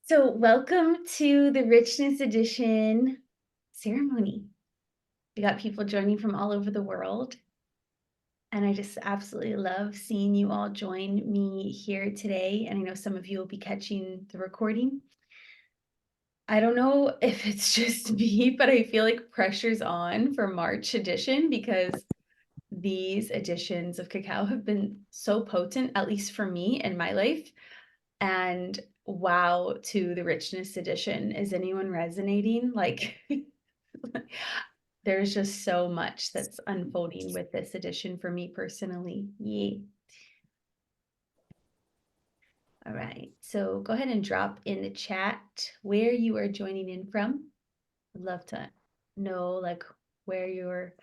So, welcome to the Richness Edition ceremony. We got people joining from all over the world, and I just absolutely love seeing you all join me here today. And I know some of you will be catching the recording. I don't know if it's just me, but I feel like pressure's on for March edition because these editions of cacao have been so potent, at least for me in my life. And wow, to the Richness edition. Is anyone resonating? Like, there's just so much that's unfolding with this edition for me personally. Yay. All right, so go ahead and drop in the chat where you are joining in from. I'd love to know like where you're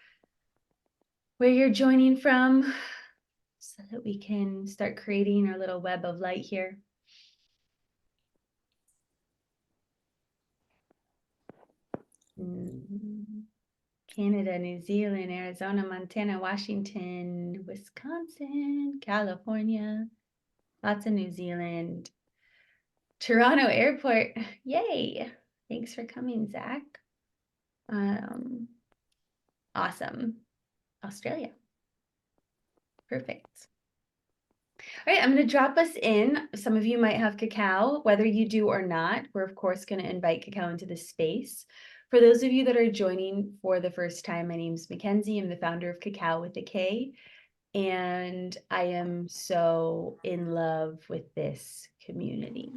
joining from so that we can start creating our little web of light here. Canada, New Zealand, Arizona, Montana, Washington, Wisconsin, California, lots of New Zealand. Toronto Airport, yay! Thanks for coming, Zach. Awesome. Australia, perfect. All right, I'm going to drop us in. Some of you might have cacao, whether you do or not. We're, of course, going to invite cacao into this space. For those of you that are joining for the first time, my name is Mackenzie. I'm the founder of Cacao with a K. And I am so in love with this community.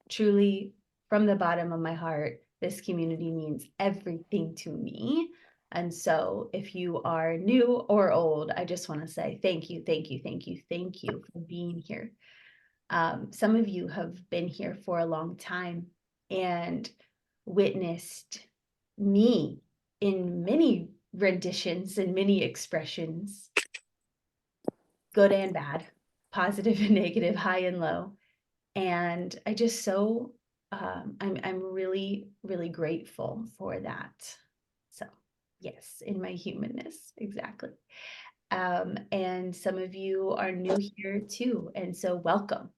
Truly, from the bottom of my heart, this community means everything to me. And so if you are new or old, I just want to say thank you, thank you, thank you, thank you for being here. Some of you have been here for a long time and witnessed me in many renditions and many expressions, good and bad, positive and negative, high and low. And I just so I'm really, really grateful for that. So yes, in my humanness, exactly. And some of you are new here too. And so welcome.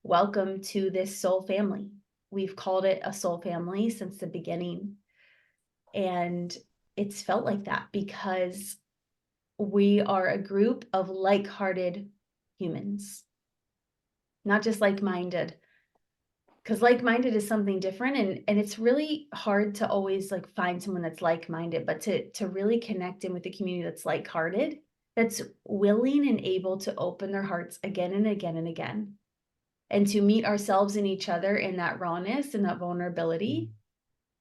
Welcome to this soul family. We've called it a soul family since the beginning. And it's felt like that because we are a group of like-hearted humans, not just like-minded, because like-minded is something different, and it's really hard to always like find someone that's like-minded, but to really connect in with the community that's like-hearted, that's willing and able to open their hearts again and again and again, and to meet ourselves and each other in that rawness and that vulnerability,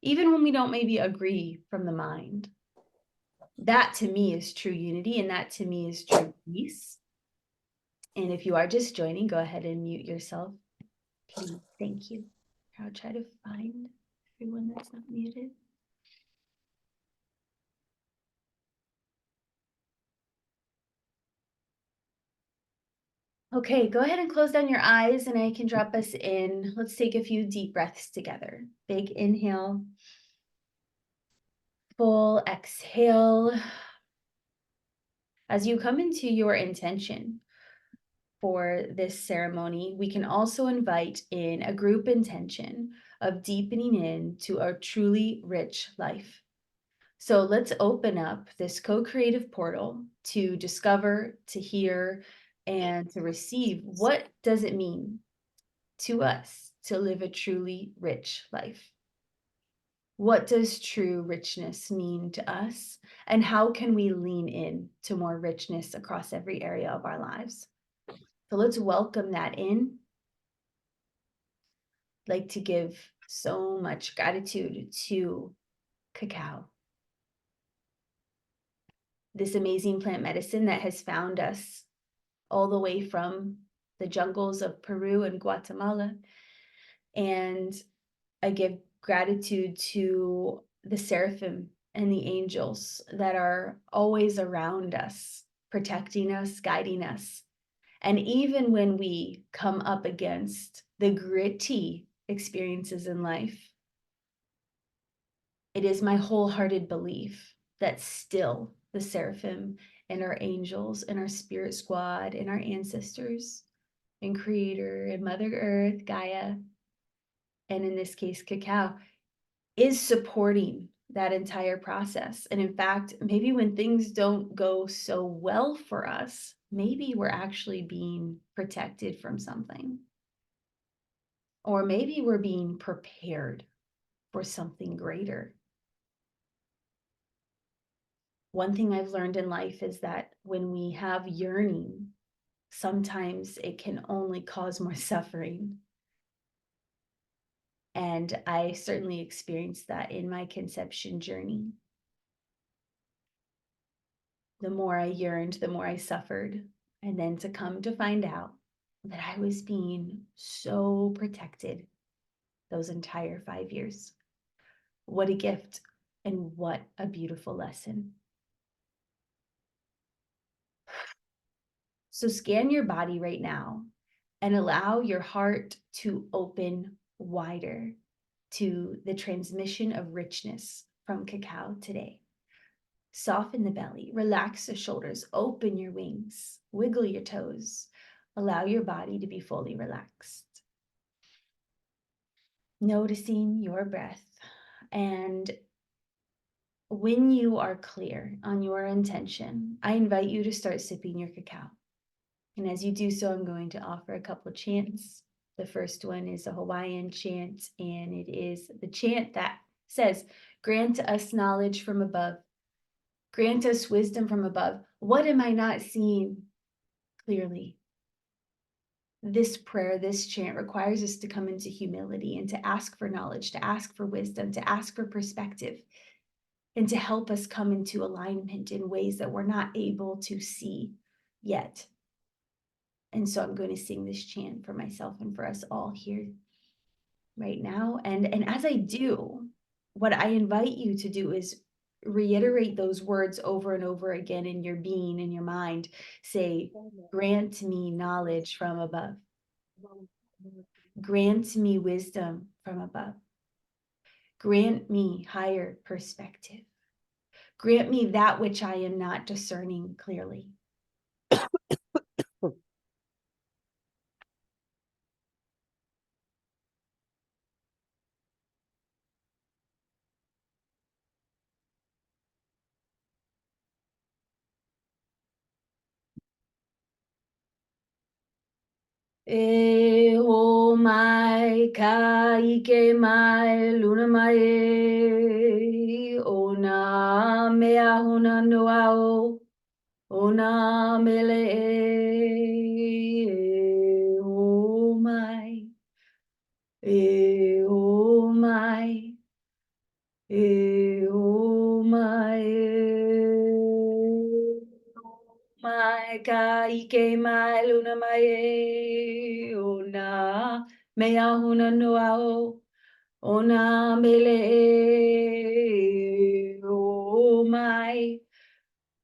even when we don't maybe agree from the mind. That to me is true unity, and that to me is true peace. And if you are just joining, go ahead and mute yourself, please. Thank you. I'll try to find everyone that's not muted. Okay, go ahead and close down your eyes and I can drop us in. Let's take a few deep breaths together. Big inhale. Full exhale. As you come into your intention for this ceremony, we can also invite in a group intention of deepening into a truly rich life. So let's open up this co-creative portal to discover, to hear, and to receive. What does it mean to us to live a truly rich life? What does true richness mean to us? And how can we lean in to more richness across every area of our lives? So let's welcome that in. I'd like to give so much gratitude to cacao, this amazing plant medicine that has found us all the way from the jungles of Peru and Guatemala. And I give gratitude to the seraphim and the angels that are always around us, protecting us, guiding us. And even when we come up against the gritty experiences in life, it is my wholehearted belief that still the seraphim and our angels and our spirit squad and our ancestors and Creator and Mother Earth, Gaia, and in this case, cacao, is supporting that entire process. And in fact, maybe when things don't go so well for us, maybe we're actually being protected from something. Or maybe we're being prepared for something greater. One thing I've learned in life is that when we have yearning, sometimes it can only cause more suffering. And I certainly experienced that in my conception journey. The more I yearned, the more I suffered. And then to come to find out that I was being so protected those entire 5 years. What a gift and what a beautiful lesson. So scan your body right now and allow your heart to open wider to the transmission of richness from cacao today. Soften the belly, relax the shoulders, open your wings, wiggle your toes, allow your body to be fully relaxed. Noticing your breath. And when you are clear on your intention, I invite you to start sipping your cacao. And as you do so, I'm going to offer a couple of chants. The first one is a Hawaiian chant, and it is the chant that says, "Grant us knowledge from above. Grant us wisdom from above. What am I not seeing clearly?" This prayer, this chant requires us to come into humility and to ask for knowledge, to ask for wisdom, to ask for perspective, and to help us come into alignment in ways that we're not able to see yet. And so I'm going to sing this chant for myself and for us all here right now. And as I do, what I invite you to do is reiterate those words over and over again in your being, in your mind. Say, "Grant me knowledge from above. Grant me wisdom from above. Grant me higher perspective. Grant me that which I am not discerning clearly." E ho mai ka ike mai luna mai o na mea hona noa o na mele e ho mai e ho mai e ho mai mai ka ike mai luna mai o na mea huna noa o na mele o mai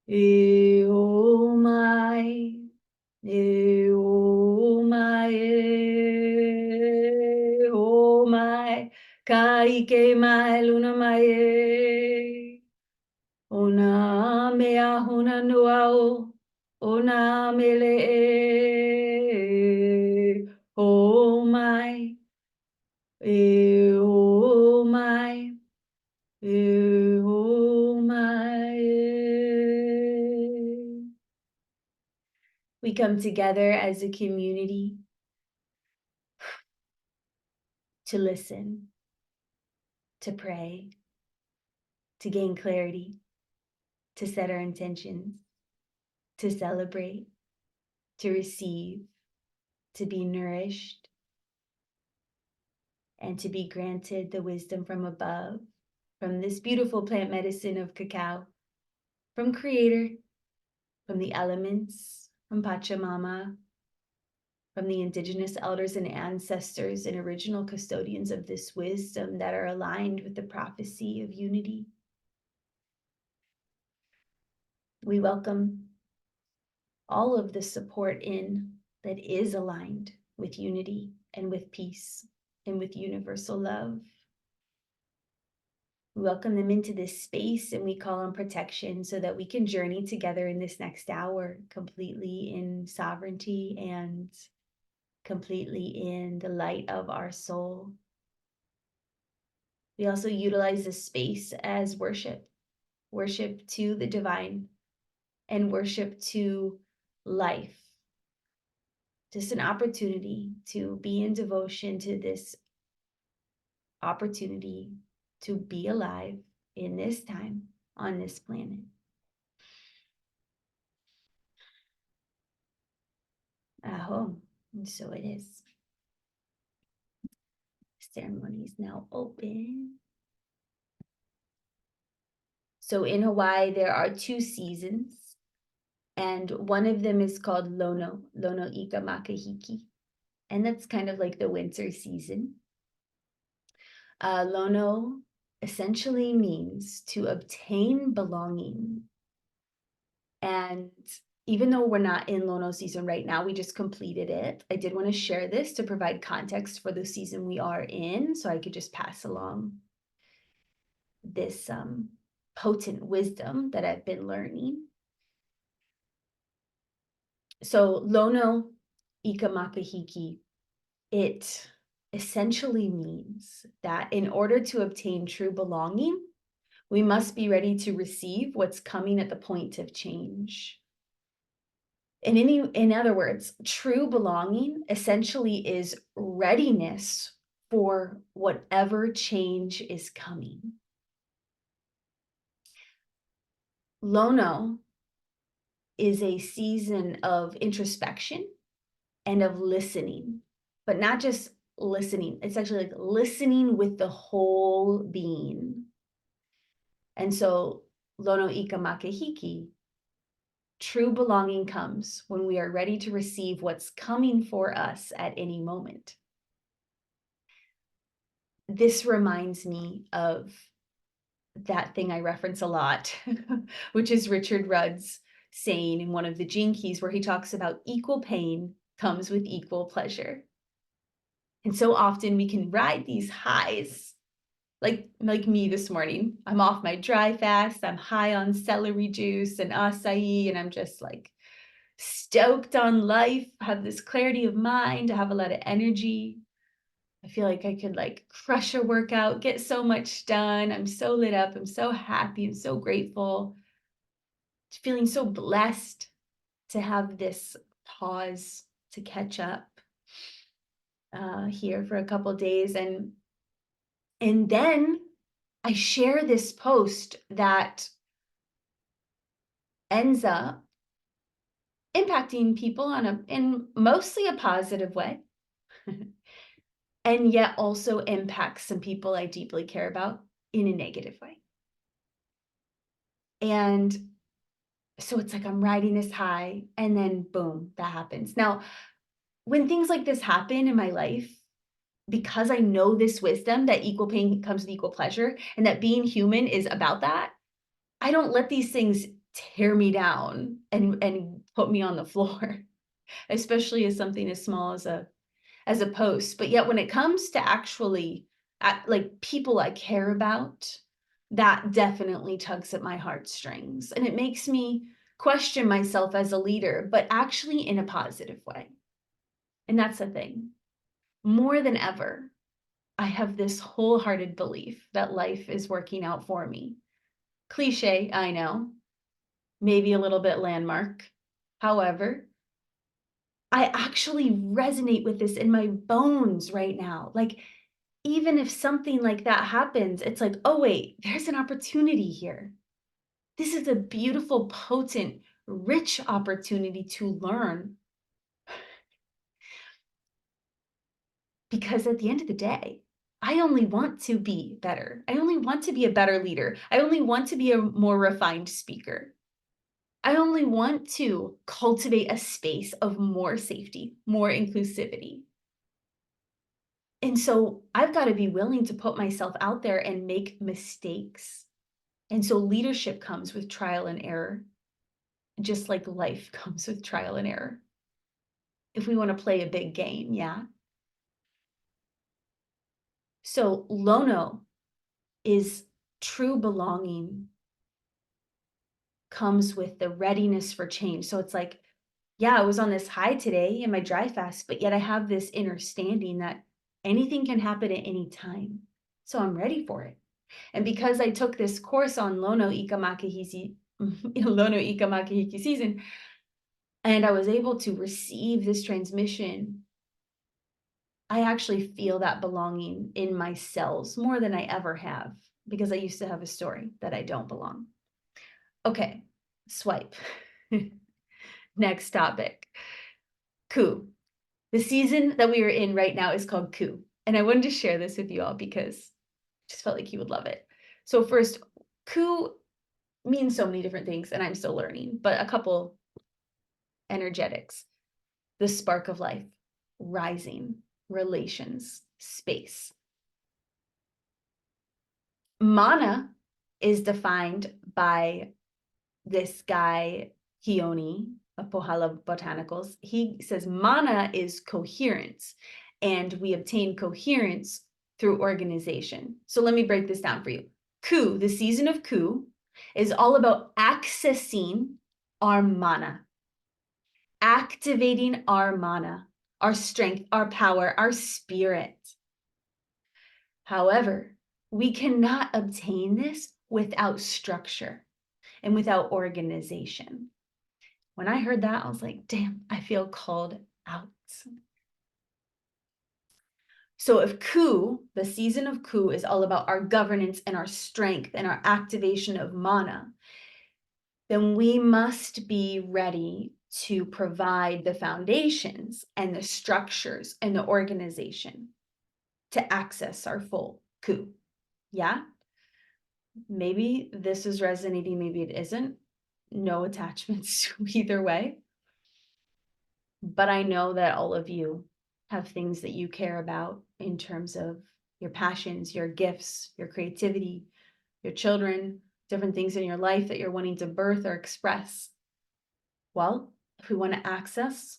e o mai e o mai e o mai ka ike mai luna mai o na mea huna noa o na mele o mai e o mai e o mai. We come together as a community to listen, to pray, to gain clarity, to set our intentions, to celebrate, to receive, to be nourished, and to be granted the wisdom from above, from this beautiful plant medicine of cacao, from Creator, from the elements, from Pachamama, from the indigenous elders and ancestors and original custodians of this wisdom that are aligned with the prophecy of unity. We welcome all of the support in that is aligned with unity and with peace and with universal love. We welcome them into this space and we call on protection so that we can journey together in this next hour completely in sovereignty and completely in the light of our soul. We also utilize this space as worship, worship to the divine and worship to life. Just an opportunity to be in devotion to this opportunity to be alive in this time on this planet. Aho, and so it is. Ceremony is now open. So in Hawaii, there are 2 seasons, and one of them is called Lono, Lono Ika Makahiki. And that's kind of like the winter season. Lono essentially means to obtain belonging. And even though we're not in Lono season right now, we just completed it. I did want to share this to provide context for the season we are in, so I could just pass along this potent wisdom that I've been learning. So Lono Ika Makahiki, it essentially means that in order to obtain true belonging, we must be ready to receive what's coming at the point of change. In other words, true belonging essentially is readiness for whatever change is coming. Lono is a season of introspection and of listening, but not just listening. It's actually like listening with the whole being. And so Lono Ika Makahiki, true belonging comes when we are ready to receive what's coming for us at any moment. This reminds me of that thing I reference a lot, which is Richard Rudd's saying in one of the Gene Keys, where he talks about equal pain comes with equal pleasure. And so often we can ride these highs, like me this morning. I'm off my dry fast, I'm high on celery juice and acai, and I'm just like stoked on life, have this clarity of mind, I have a lot of energy. I feel like I could like crush a workout, get so much done. I'm so lit up. I'm so happy. I'm so grateful. Feeling so blessed to have this pause to catch up here for a couple days. And then I share this post that ends up impacting people in mostly a positive way. And yet also impacts some people I deeply care about in a negative way. And so it's like I'm riding this high and then boom, that happens. Now, when things like this happen in my life, because I know this wisdom that equal pain comes with equal pleasure and that being human is about that, I don't let these things tear me down and put me on the floor, especially as something as small as a post. But yet when it comes to actually like people I care about, that definitely tugs at my heartstrings. And it makes me question myself as a leader, but actually in a positive way. And that's the thing. More than ever, I have this wholehearted belief that life is working out for me. Cliche, I know, maybe a little bit landmark. However, I actually resonate with this in my bones right now. Like, even if something like that happens, it's like, oh, wait, there's an opportunity here. This is a beautiful, potent, rich opportunity to learn. Because at the end of the day, I only want to be better. I only want to be a better leader. I only want to be a more refined speaker. I only want to cultivate a space of more safety, more inclusivity. And so I've got to be willing to put myself out there and make mistakes. And so leadership comes with trial and error, just like life comes with trial and error. If we want to play a big game, yeah. So Lono is true belonging comes with the readiness for change. So it's like, yeah, I was on this high today in my dry fast, but yet I have this inner standing that anything can happen at any time. So I'm ready for it. And because I took this course on Lono Ika Makahiki season, and I was able to receive this transmission, I actually feel that belonging in my cells more than I ever have, because I used to have a story that I don't belong. Okay, swipe. Next topic. Coup. The season that we are in right now is called Coup. And I wanted to share this with you all because I just felt like you would love it. So first, Coup means so many different things, and I'm still learning, but a couple energetics. The spark of life, rising, relations, space. Mana is defined by this guy, Keone of Pohala Botanicals. He says mana is coherence, and we obtain coherence through organization. So let me break this down for you. Coup, the season of Coup, is all about accessing our mana, activating our mana, our strength, our power, our spirit. However, we cannot obtain this without structure and without organization. When I heard that, I was like, damn, I feel called out. So if Coup, the season of Coup, is all about our governance and our strength and our activation of mana, then we must be ready to provide the foundations and the structures and the organization to access our full Coup. Yeah? Maybe this is resonating, maybe it isn't. No attachments either way. But I know that all of you have things that you care about in terms of your passions, your gifts, your creativity, your children, different things in your life that you're wanting to birth or express. Well, if we want to access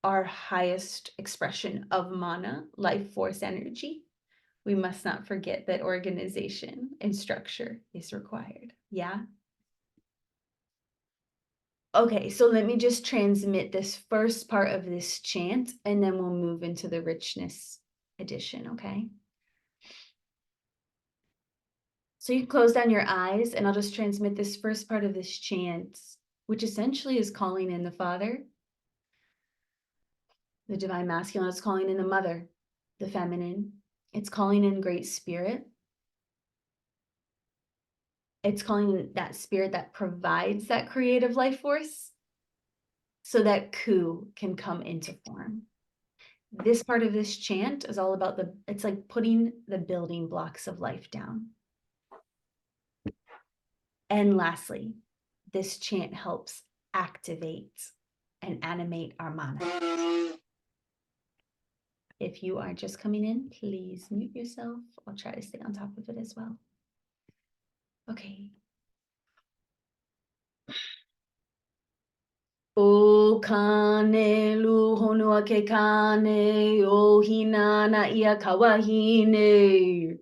our highest expression of mana, life force energy, we must not forget that organization and structure is required. Yeah? Okay, so let me just transmit this first part of this chant, and then we'll move into the richness edition, okay? So you can close down your eyes, and I'll just transmit this first part of this chant, which essentially is calling in the Father, the Divine Masculine. It's calling in the Mother, the Feminine. It's calling in Great Spirit. It's calling in that spirit that provides that creative life force so that Coup can come into form. This part of this chant is all about it's like putting the building blocks of life down. And lastly, this chant helps activate and animate our mana. If you are just coming in, please mute yourself. I'll try to stay on top of it as well. Okay. O kane lu honua ke kane, o hina na ia kawahine.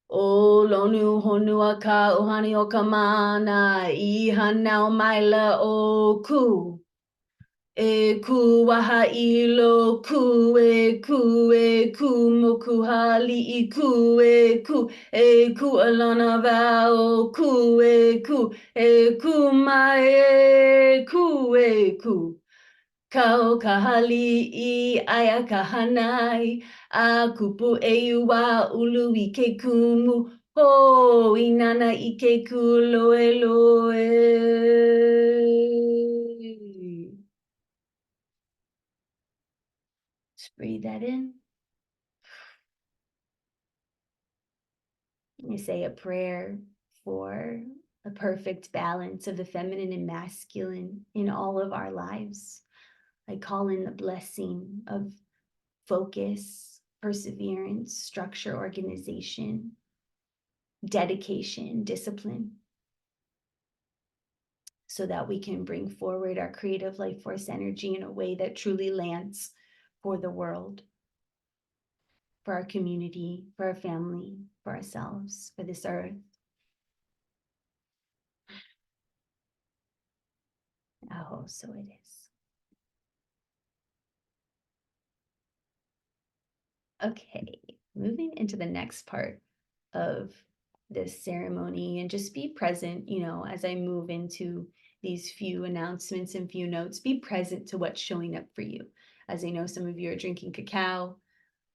O lonu honua ka uhani o ka mana, I hanau maila o ku. E ku waha ilo ku e ku moku hali I ku e ku alana vao ku e ku mai e ku. Kau kahali I aia kahanai, a kupu e ua ulu I ke kumu, ho I nana I ke kuloe loe. Just breathe that in. You say a prayer for a perfect balance of the feminine and masculine in all of our lives. I call in the blessing of focus, perseverance, structure, organization, dedication, discipline, so that we can bring forward our creative life force energy in a way that truly lands for the world, for our community, for our family, for ourselves, for this earth. Oh, so it is. Okay, moving into the next part. of this ceremony and just be present, as I move into these few announcements and few notes, be present to what's showing up for you. As I know, some of you are drinking cacao,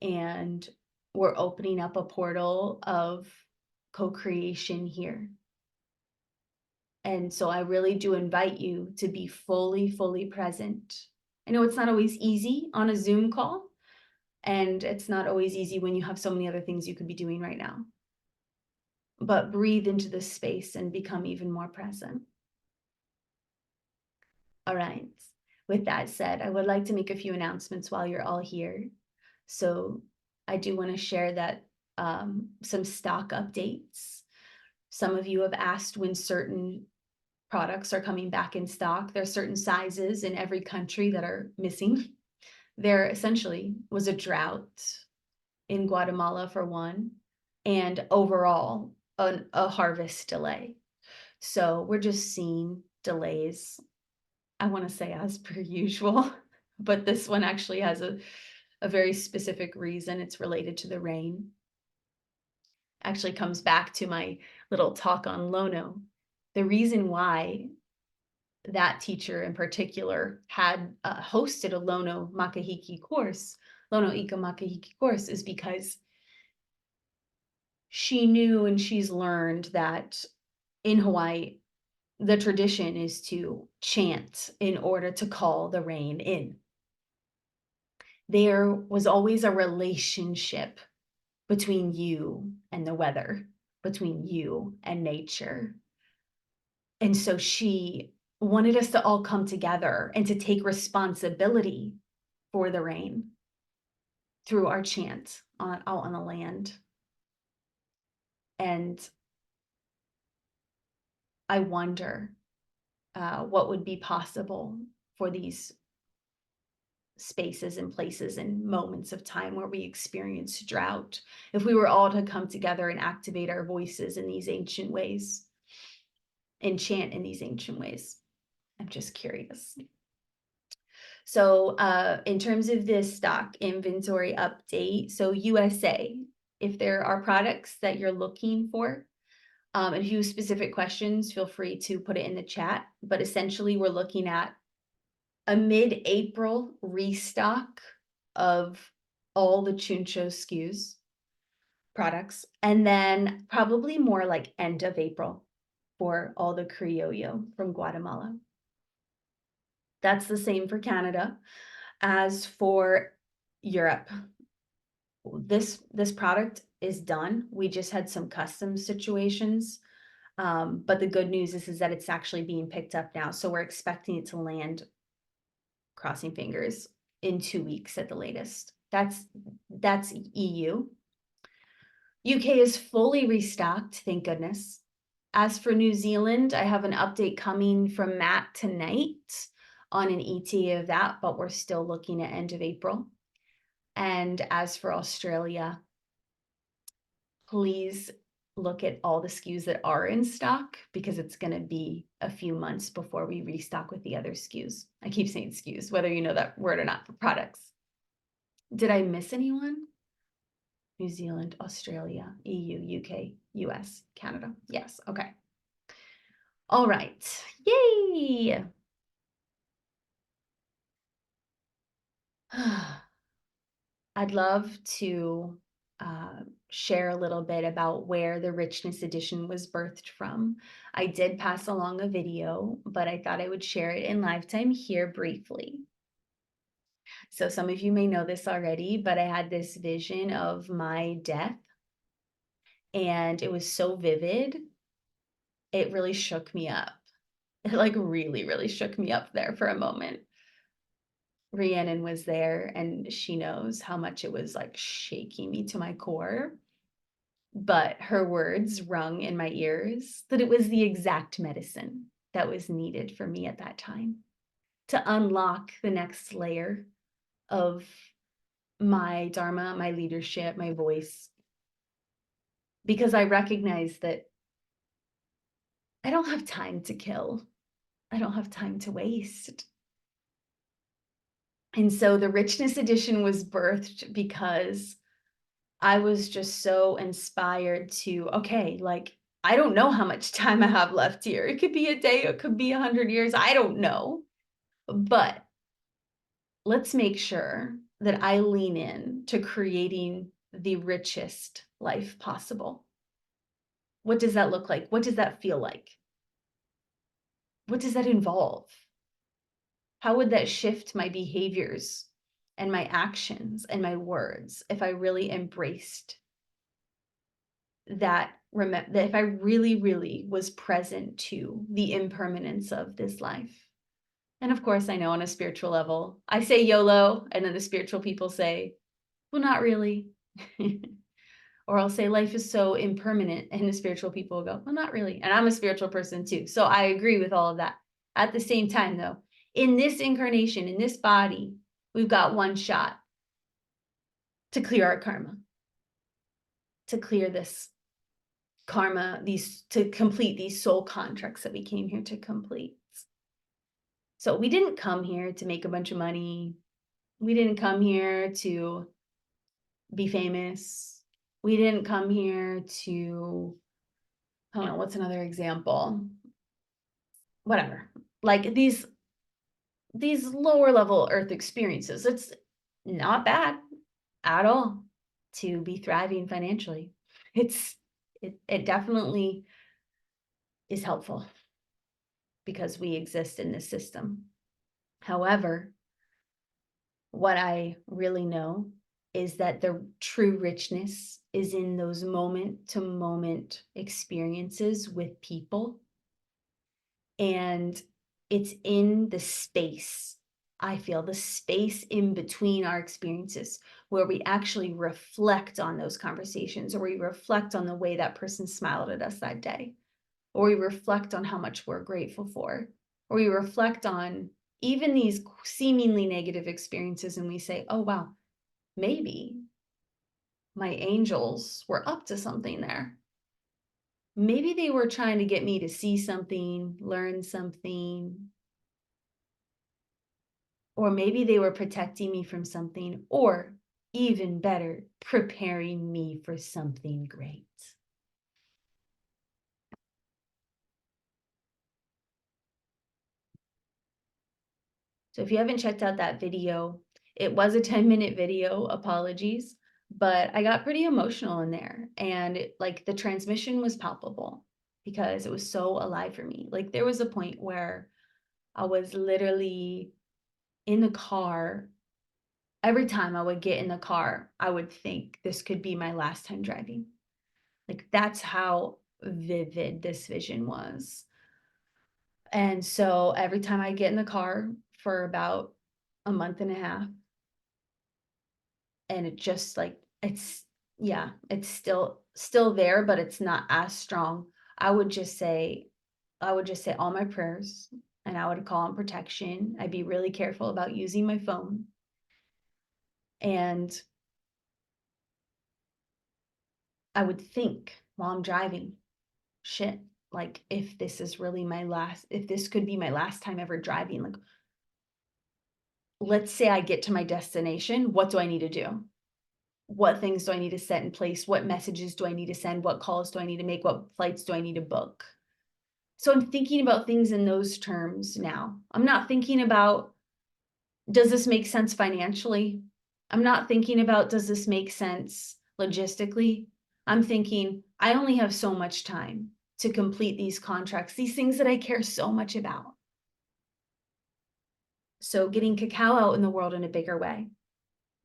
and we're opening up a portal of co-creation here. And so I really do invite you to be fully, fully present. I know it's not always easy on a Zoom call, and it's not always easy when you have so many other things you could be doing right now. But breathe into this space and become even more present. All right. With that said, I would like to make a few announcements while you're all here. So I do want to share that some stock updates. Some of you have asked when certain products are coming back in stock. There are certain sizes in every country that are missing. There essentially was a drought in Guatemala for one, and overall a harvest delay. So we're just seeing delays, I want to say as per usual, but this one actually has a very specific reason. It's related to the rain. Actually comes back to my little talk on Lono. The reason why that teacher in particular had hosted a Lono Makahiki course, Lono Ika Makahiki course, is because she knew and she's learned that in Hawaii, the tradition is to chant in order to call the rain in. There was always a relationship between you and the weather, between you and nature. And so she wanted us to all come together and to take responsibility for the rain through our chant out on the land. And I wonder what would be possible for these spaces and places and moments of time where we experience drought, if we were all to come together and activate our voices in these ancient ways and chant in these ancient ways. I'm just curious. So in terms of this stock inventory update, so USA, if there are products that you're looking for, and if you have specific questions, feel free to put it in the chat. But essentially, we're looking at a mid-April restock of all the Chuncho SKUs products, and then probably more like end of April for all the Criollo from Guatemala. That's the same for Canada. As for Europe, this product is done. We just had some customs situations. But the good news is that it's actually being picked up now. So we're expecting it to land, crossing fingers, in 2 weeks at the latest. That's EU. UK is fully restocked, thank goodness. As for New Zealand, I have an update coming from Matt tonight on an ETA of that, but we're still looking at end of April. And as for Australia, please look at all the SKUs that are in stock, because it's going to be a few months before we restock with the other SKUs. I keep saying SKUs, whether you know that word or not, for products. Did I miss anyone? New Zealand, Australia, EU, UK, US, Canada. Yes, okay. All right, yay! I'd love to share a little bit about where the Richness Edition was birthed from. I did pass along a video, but I thought I would share it in lifetime here briefly. So some of you may know this already, but I had this vision of my death, and it was so vivid. It really shook me up. It like really, really shook me up there for a moment. Rhiannon was there, and she knows how much it was like shaking me to my core. But her words rung in my ears that it was the exact medicine that was needed for me at that time to unlock the next layer of my dharma, my leadership, my voice. Because I recognize that I don't have time to kill. I don't have time to waste. And so the Richness Edition was birthed because I was just so inspired to, okay, like, I don't know how much time I have left here. It could be a day, it could be 100 years, I don't know. But let's make sure that I lean in to creating the richest life possible. What does that look like? What does that feel like? What does that involve? How would that shift my behaviors and my actions and my words if I really embraced that, that if I really, really was present to the impermanence of this life? And of course, I know on a spiritual level, I say YOLO, and then the spiritual people say, well, not really. Or I'll say life is so impermanent, and the spiritual people will go, well, not really. And I'm a spiritual person too. So I agree with all of that. At the same time, though, in this incarnation, in this body, we've got one shot to clear our karma, to clear this karma, to complete these soul contracts that we came here to complete. So we didn't come here to make a bunch of money. We didn't come here to be famous. We didn't come here to, I don't know, what's another example? Whatever. Like these lower level earth experiences. It's not bad at all to be thriving financially. It definitely is helpful because we exist in this system. However, what I really know is that the true richness is in those moment to moment experiences with people. And it's in the space, I feel the space in between our experiences where we actually reflect on those conversations, or we reflect on the way that person smiled at us that day, or we reflect on how much we're grateful for, or we reflect on even these seemingly negative experiences and we say, oh, wow, maybe my angels were up to something there. Maybe they were trying to get me to see something, learn something, or maybe they were protecting me from something, or even better, preparing me for something great. So if you haven't checked out that video, it was a 10-minute video, apologies, but I got pretty emotional in there, and like the transmission was palpable because it was so alive for me. Like there was a point where I was literally in the car. Every time I would get in the car, I would think this could be my last time driving. Like that's how vivid this vision was. And so every time I get in the car for about a month and a half, and it just like it's still there, but it's not as strong. I would just say all my prayers, and I would call on protection. I'd be really careful about using my phone. And I would think while I'm driving, shit, like if this is really if this could be my last time ever driving, like let's say I get to my destination, what do I need to do? What things do I need to set in place? What messages do I need to send? What calls do I need to make? What flights do I need to book? So I'm thinking about things in those terms now. I'm not thinking about, does this make sense financially? I'm not thinking about, does this make sense logistically? I'm thinking, I only have so much time to complete these contracts, these things that I care so much about. So getting cacao out in the world in a bigger way,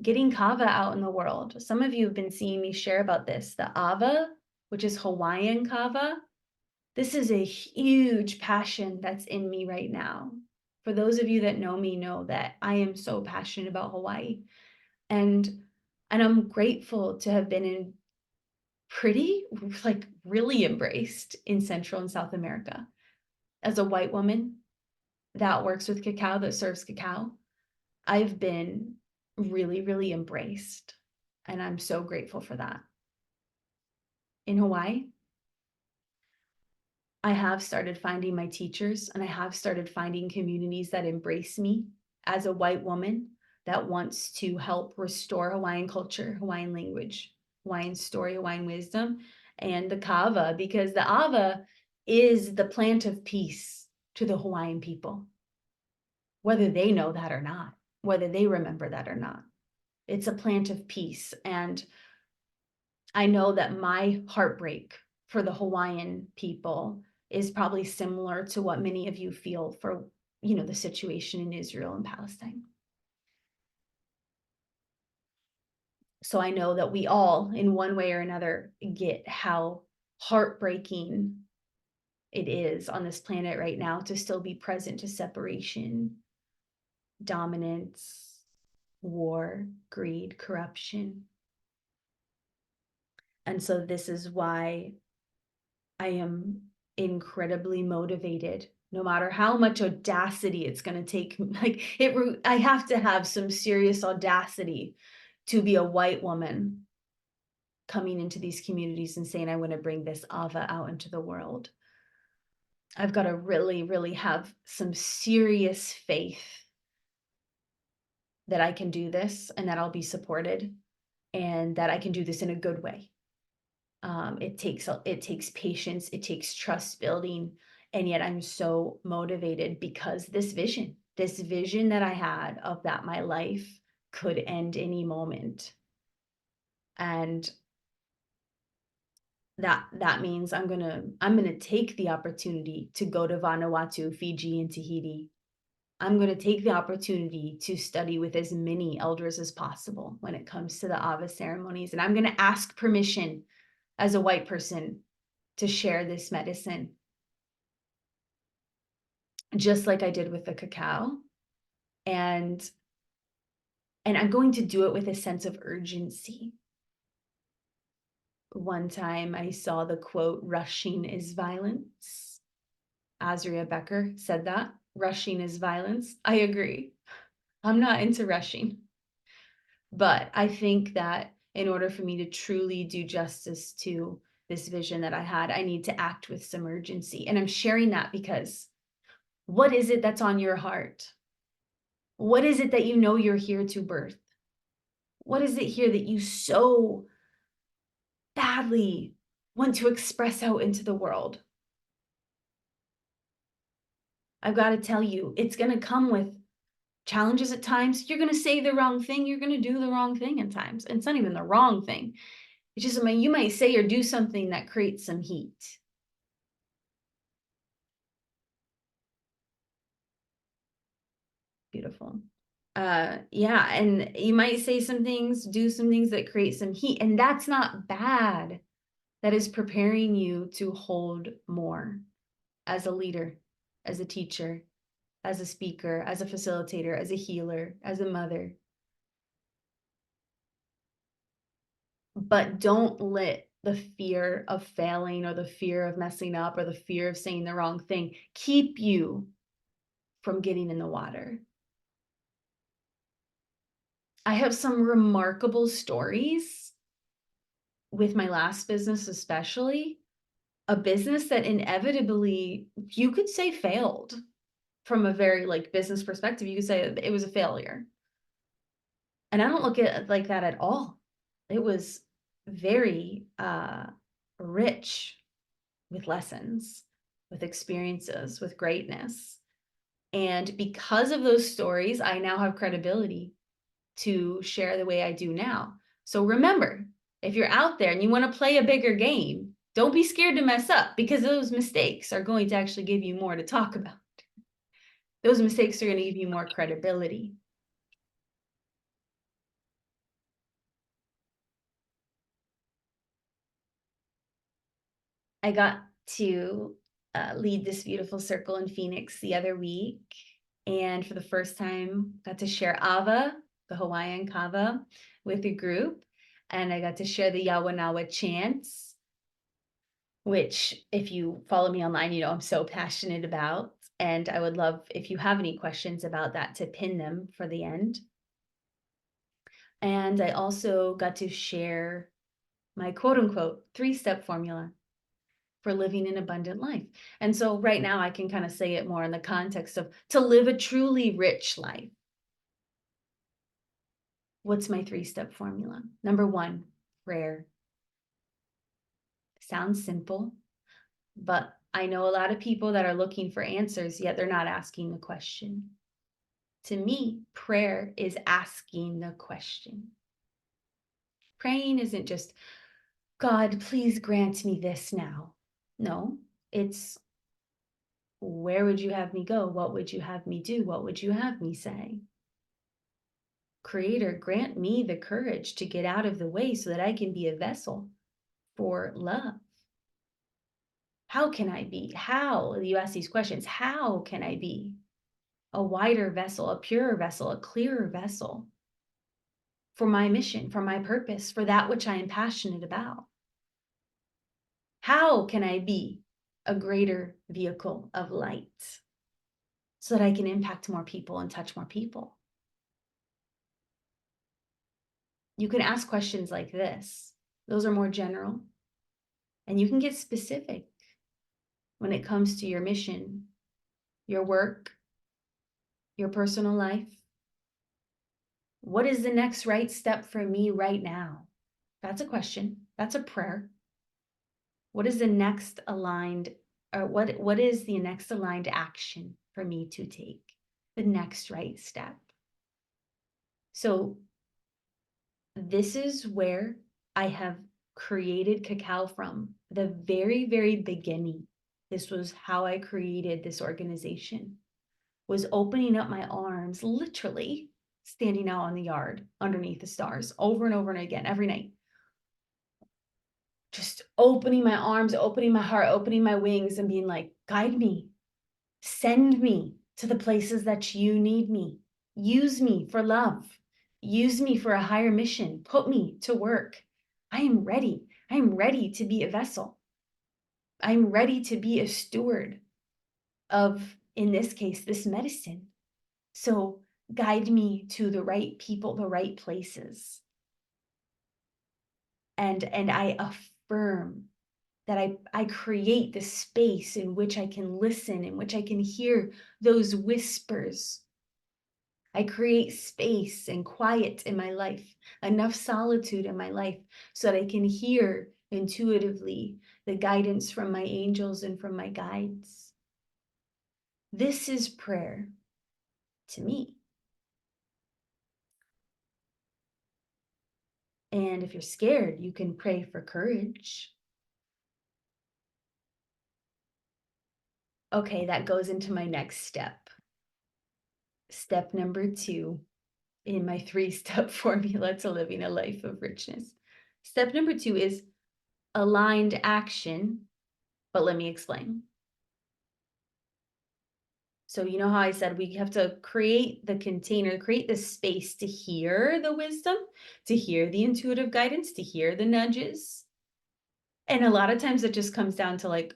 getting kava out in the world. Some of you have been seeing me share about this, the ava, which is Hawaiian kava. This is a huge passion that's in me right now. For those of you that know me know that I am so passionate about Hawaii. And I'm grateful to have been in pretty, like really embraced in Central and South America. As a white woman that works with cacao, that serves cacao, I've been really, really embraced. And I'm so grateful for that. In Hawaii, I have started finding my teachers, and I have started finding communities that embrace me as a white woman that wants to help restore Hawaiian culture, Hawaiian language, Hawaiian story, Hawaiian wisdom, and the kava, because the ava is the plant of peace to the Hawaiian people, whether they know that or not, whether they remember that or not. It's a plant of peace. And I know that my heartbreak for the Hawaiian people is probably similar to what many of you feel for, the situation in Israel and Palestine. So I know that we all, in one way or another, get how heartbreaking it is on this planet right now to still be present to separation, dominance, war, greed, corruption. And so this is why I am incredibly motivated, no matter how much audacity it's going to take. I have to have some serious audacity to be a white woman coming into these communities and saying, I want to bring this Ava out into the world. I've got to really, really have some serious faith that I can do this and that I'll be supported and that I can do this in a good way. It takes patience, it takes trust building, and yet I'm so motivated because this vision that I had of that my life could end any moment, and that means I'm gonna take the opportunity to go to Vanuatu, Fiji, and Tahiti. I'm gonna take the opportunity to study with as many elders as possible when it comes to the Ava ceremonies, and I'm gonna ask permission as a white person to share this medicine, just like I did with the cacao. And I'm going to do it with a sense of urgency. One time I saw the quote, rushing is violence. Azria Becker said that, rushing is violence. I agree. I'm not into rushing. But I think that in order for me to truly do justice to this vision that I had, I need to act with some urgency. And I'm sharing that because what is it that's on your heart? What is it that you know you're here to birth? What is it here that you so badly want to express out into the world? I've got to tell you, it's going to come with challenges at times. You're going to say the wrong thing. You're going to do the wrong thing at times. And it's not even the wrong thing. It's just, you might say or do something that creates some heat. Beautiful. Yeah, and you might say some things, do some things that create some heat, and that's not bad. That is preparing you to hold more as a leader, as a teacher, as a speaker, as a facilitator, as a healer, as a mother. But don't let the fear of failing or the fear of messing up or the fear of saying the wrong thing keep you from getting in the water. I have some remarkable stories with my last business, especially a business that inevitably you could say failed from a very business perspective. You could say it was a failure. And I don't look at it like that at all. It was very rich with lessons, with experiences, with greatness. And because of those stories, I now have credibility to share the way I do now. So remember, if you're out there and you want to play a bigger game, don't be scared to mess up, because those mistakes are going to actually give you more to talk about. Those mistakes are going to give you more credibility. I got to lead this beautiful circle in Phoenix the other week, and for the first time got to share Ava, the Hawaiian kava, with a group, and I got to share the Yawanawa chants, which if you follow me online, you know I'm so passionate about, and I would love, if you have any questions about that, to pin them for the end. And I also got to share my quote unquote 3-step formula for living an abundant life. And so right now I can kind of say it more in the context of to live a truly rich life. What's my 3-step formula? Number 1, prayer. Sounds simple, but I know a lot of people that are looking for answers, yet they're not asking the question. To me, prayer is asking the question. Praying isn't just, God, please grant me this now. No, it's, where would you have me go? What would you have me do? What would you have me say? Creator, grant me the courage to get out of the way so that I can be a vessel for love. How can I be? How? You ask these questions. How can I be a wider vessel, a purer vessel, a clearer vessel for my mission, for my purpose, for that which I am passionate about? How can I be a greater vehicle of light so that I can impact more people and touch more people? You can ask questions like this. Those are more general. And you can get specific when it comes to your mission, your work, your personal life. What is the next right step for me right now? That's a question. That's a prayer. What is the next aligned, or what is the next aligned action for me to take? The next right step. So this is where I have created Cacao from the very, very beginning. This was how I created this organization, was opening up my arms, literally standing out on the yard underneath the stars over and over and again every night. Just opening my arms, opening my heart, opening my wings and being like, guide me, send me to the places that you need me. Use me for love. Use me for a higher mission. Put me to work. I am ready. I am ready to be a vessel. I'm ready to be a steward of, in this case, this medicine. So guide me to the right people, the right places. And I affirm that I create the space in which I can listen, in which I can hear those whispers. I create space and quiet in my life, enough solitude in my life so that I can hear intuitively the guidance from my angels and from my guides. This is prayer to me. And if you're scared, you can pray for courage. Okay, that goes into my next step. Step number 2 in my 3-step formula to living a life of richness. Step number 2 is aligned action, but let me explain. So you know how I said we have to create the container, create the space to hear the wisdom, to hear the intuitive guidance, to hear the nudges. And a lot of times it just comes down to like,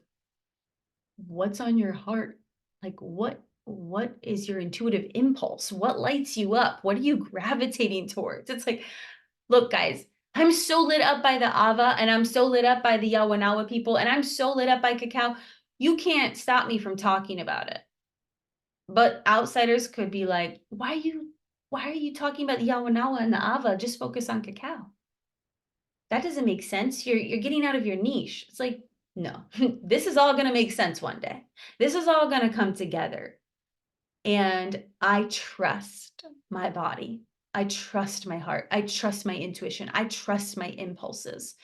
what's on your heart? Like what is your intuitive impulse? What lights you up? What are you gravitating towards? It's like, look, guys, I'm so lit up by the Ava and I'm so lit up by the Yawanawa people and I'm so lit up by cacao. You can't stop me from talking about it. But outsiders could be like, why are you talking about the Yawanawa and the Ava? Just focus on cacao. That doesn't make sense. You're getting out of your niche. It's like, no, this is all going to make sense one day. This is all going to come together. And I trust my body. I trust my heart. I trust my intuition. I trust my impulses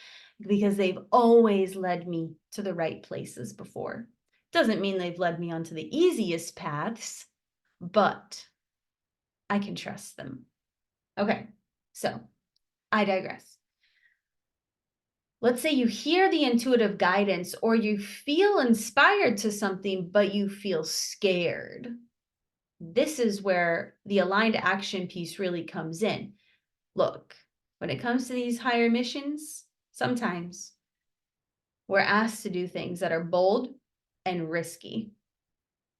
because they've always led me to the right places before. Doesn't mean they've led me onto the easiest paths, but I can trust them. Okay, so I digress. Let's say you hear the intuitive guidance or you feel inspired to something, but you feel scared. This is where the aligned action piece really comes in. Look, when it comes to these higher missions, sometimes we're asked to do things that are bold and risky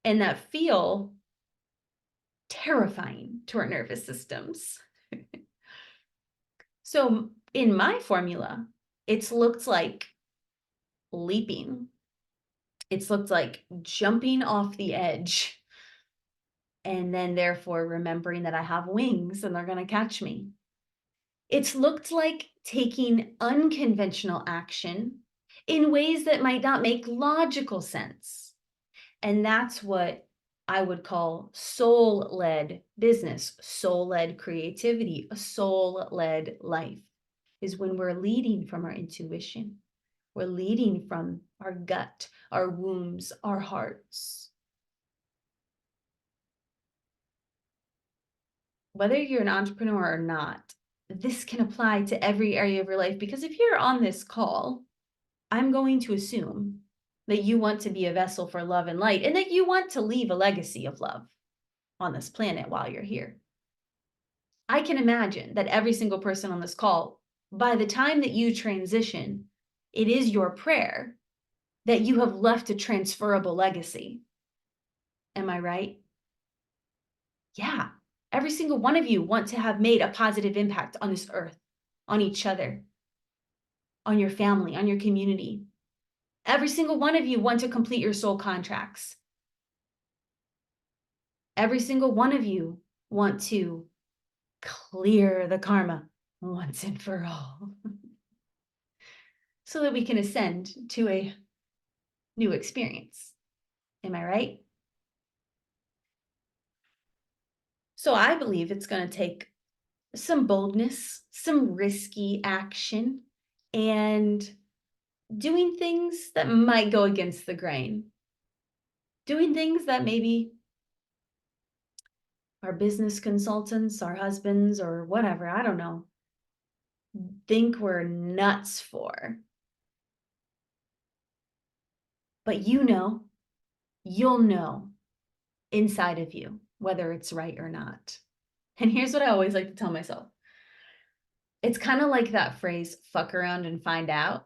and that feel terrifying to our nervous systems. So in my formula, it's looked like leaping. It's looked like jumping off the edge and then therefore remembering that I have wings and they're going to catch me. It's looked like taking unconventional action in ways that might not make logical sense. And that's what I would call soul-led business, soul-led creativity, a soul-led life is when we're leading from our intuition. We're leading from our gut, our wombs, our hearts. Whether you're an entrepreneur or not, this can apply to every area of your life, because if you're on this call, I'm going to assume that you want to be a vessel for love and light, and that you want to leave a legacy of love on this planet while you're here. I can imagine that every single person on this call, by the time that you transition, it is your prayer that you have left a transferable legacy. Am I right? Yeah. Every single one of you want to have made a positive impact on this earth, on each other, on your family, on your community. Every single one of you want to complete your soul contracts. Every single one of you want to clear the karma once and for all so that we can ascend to a new experience. Am I right? So I believe it's going to take some boldness, some risky action, and doing things that might go against the grain. Doing things that maybe our business consultants, our husbands, or whatever, I don't know, think we're nuts for. But you'll know inside of you whether it's right or not. And here's what I always like to tell myself. It's kind of like that phrase, fuck around and find out.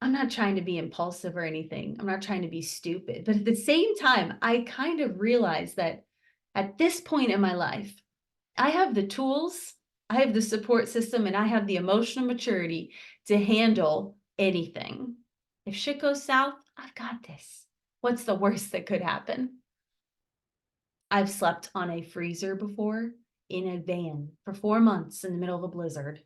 I'm not trying to be impulsive or anything. I'm not trying to be stupid. But at the same time, I kind of realize that at this point in my life, I have the tools, I have the support system, and I have the emotional maturity to handle anything. If shit goes south, I've got this. What's the worst that could happen? I've slept on a freezer before in a van for 4 months in the middle of a blizzard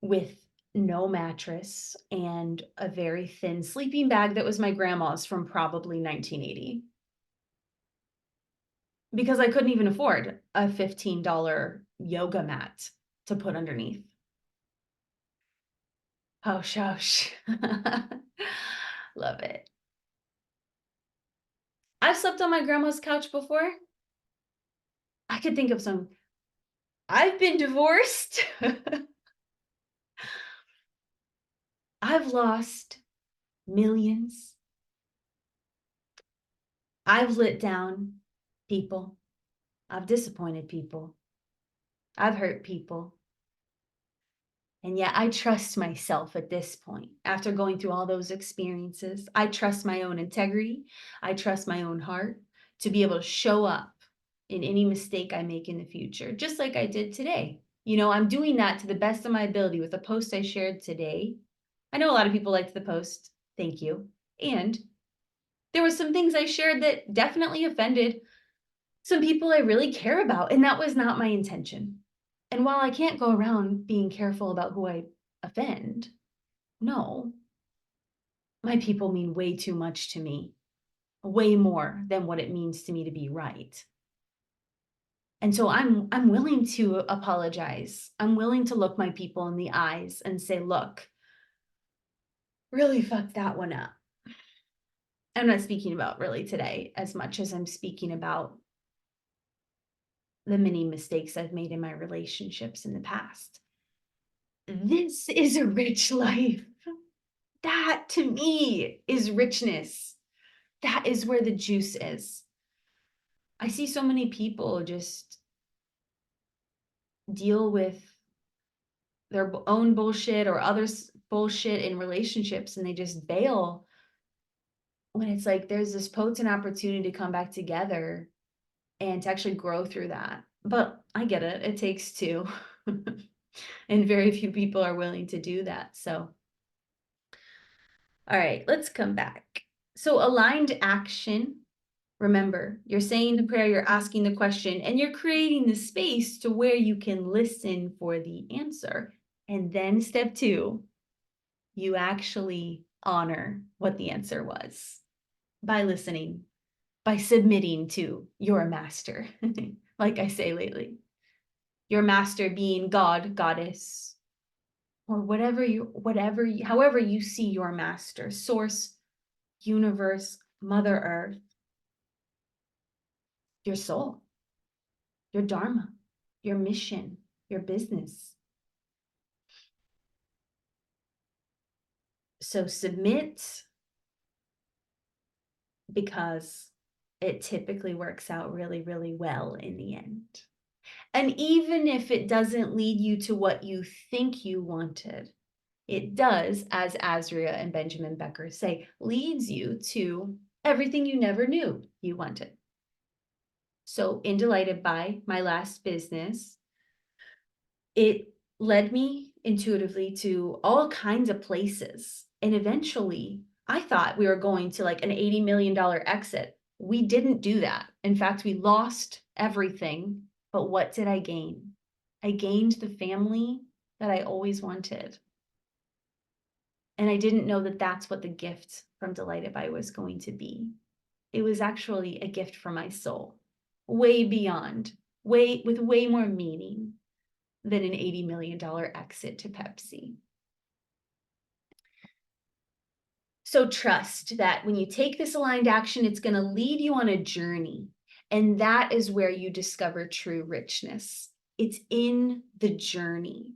with no mattress and a very thin sleeping bag that was my grandma's from probably 1980. Because I couldn't even afford a $15 yoga mat to put underneath. Oh, shush. Love it. I've slept on my grandma's couch before. I could think of some. I've been divorced. I've lost millions. I've let down people. I've disappointed people. I've hurt people. And yet I trust myself at this point. After going through all those experiences, I trust my own integrity. I trust my own heart to be able to show up in any mistake I make in the future, just like I did today. I'm doing that to the best of my ability with the post I shared today. I know a lot of people liked the post. Thank you. And there were some things I shared that definitely offended some people I really care about, and that was not my intention. And while I can't go around being careful about who I offend, no, my people mean way too much to me, way more than what it means to me to be right. And so I'm willing to apologize. I'm willing to look my people in the eyes and say, look, really fucked that one up. I'm not speaking about really today as much as I'm speaking about the many mistakes I've made in my relationships in the past. This is a rich life. That to me is richness. That is where the juice is. I see so many people just deal with their own bullshit or others' bullshit in relationships, and they just bail when it's like there's this potent opportunity to come back together and to actually grow through that. But I get it. It takes two. And very few people are willing to do that. So, all right, let's come back. So aligned action. Remember, you're saying the prayer, you're asking the question, and you're creating the space to where you can listen for the answer. And then step 2, you actually honor what the answer was by listening, by submitting to your master, like I say lately. Your master being God, goddess, or however you see your master, source, universe, Mother Earth, your soul, your dharma, your mission, your business. So submit, because it typically works out really, really well in the end. And even if it doesn't lead you to what you think you wanted, it does, as Azria and Benjamin Becker say, leads you to everything you never knew you wanted. So in Delighted By, my last business, it led me intuitively to all kinds of places. And eventually, I thought we were going to like an $80 million exit. We didn't do that. In fact, we lost everything. But what did I gain? I gained the family that I always wanted. And I didn't know that that's what the gift from Delighted By was going to be. It was actually a gift for my soul, way beyond, with way more meaning than an $80 million exit to Pepsi. So trust that when you take this aligned action, it's going to lead you on a journey. And that is where you discover true richness. It's in the journey.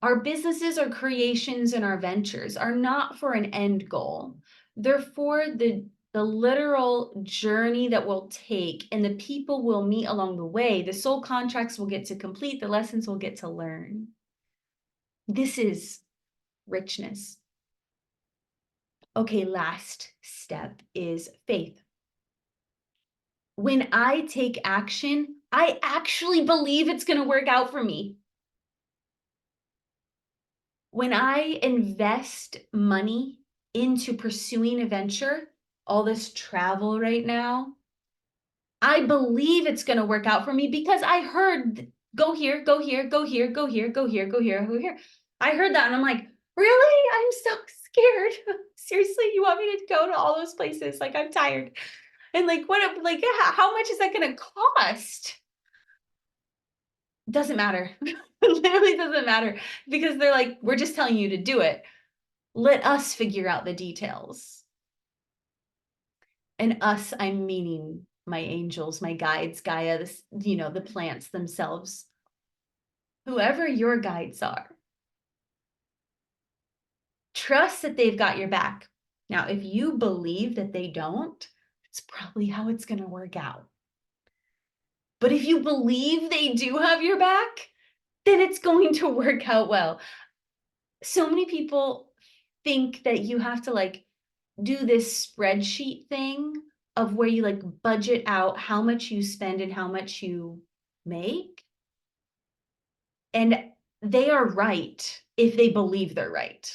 Our businesses, our creations, and our ventures are not for an end goal. They're for the literal journey that we'll take, and the people we'll meet along the way. The soul contracts we'll get to complete, the lessons we'll get to learn. This is richness. Okay, last step is faith. When I take action, I actually believe it's going to work out for me. When I invest money into pursuing a venture, all this travel right now, I believe it's going to work out for me because I heard go here, go here, go here, go here, go here, go here, go here. I heard that and I'm like, really? I'm so scared. Seriously, you want me to go to all those places? Like, I'm tired. And like, how much is that going to cost? Doesn't matter. Literally doesn't matter, because they're like, we're just telling you to do it. Let us figure out the details. And us, I'm meaning my angels, my guides, Gaia, the plants themselves, whoever your guides are. Trust that they've got your back. Now, if you believe that they don't, it's probably how it's going to work out. But if you believe they do have your back, then it's going to work out well. So many people think that you have to like do this spreadsheet thing of where you like budget out how much you spend and how much you make. And they are right if they believe they're right.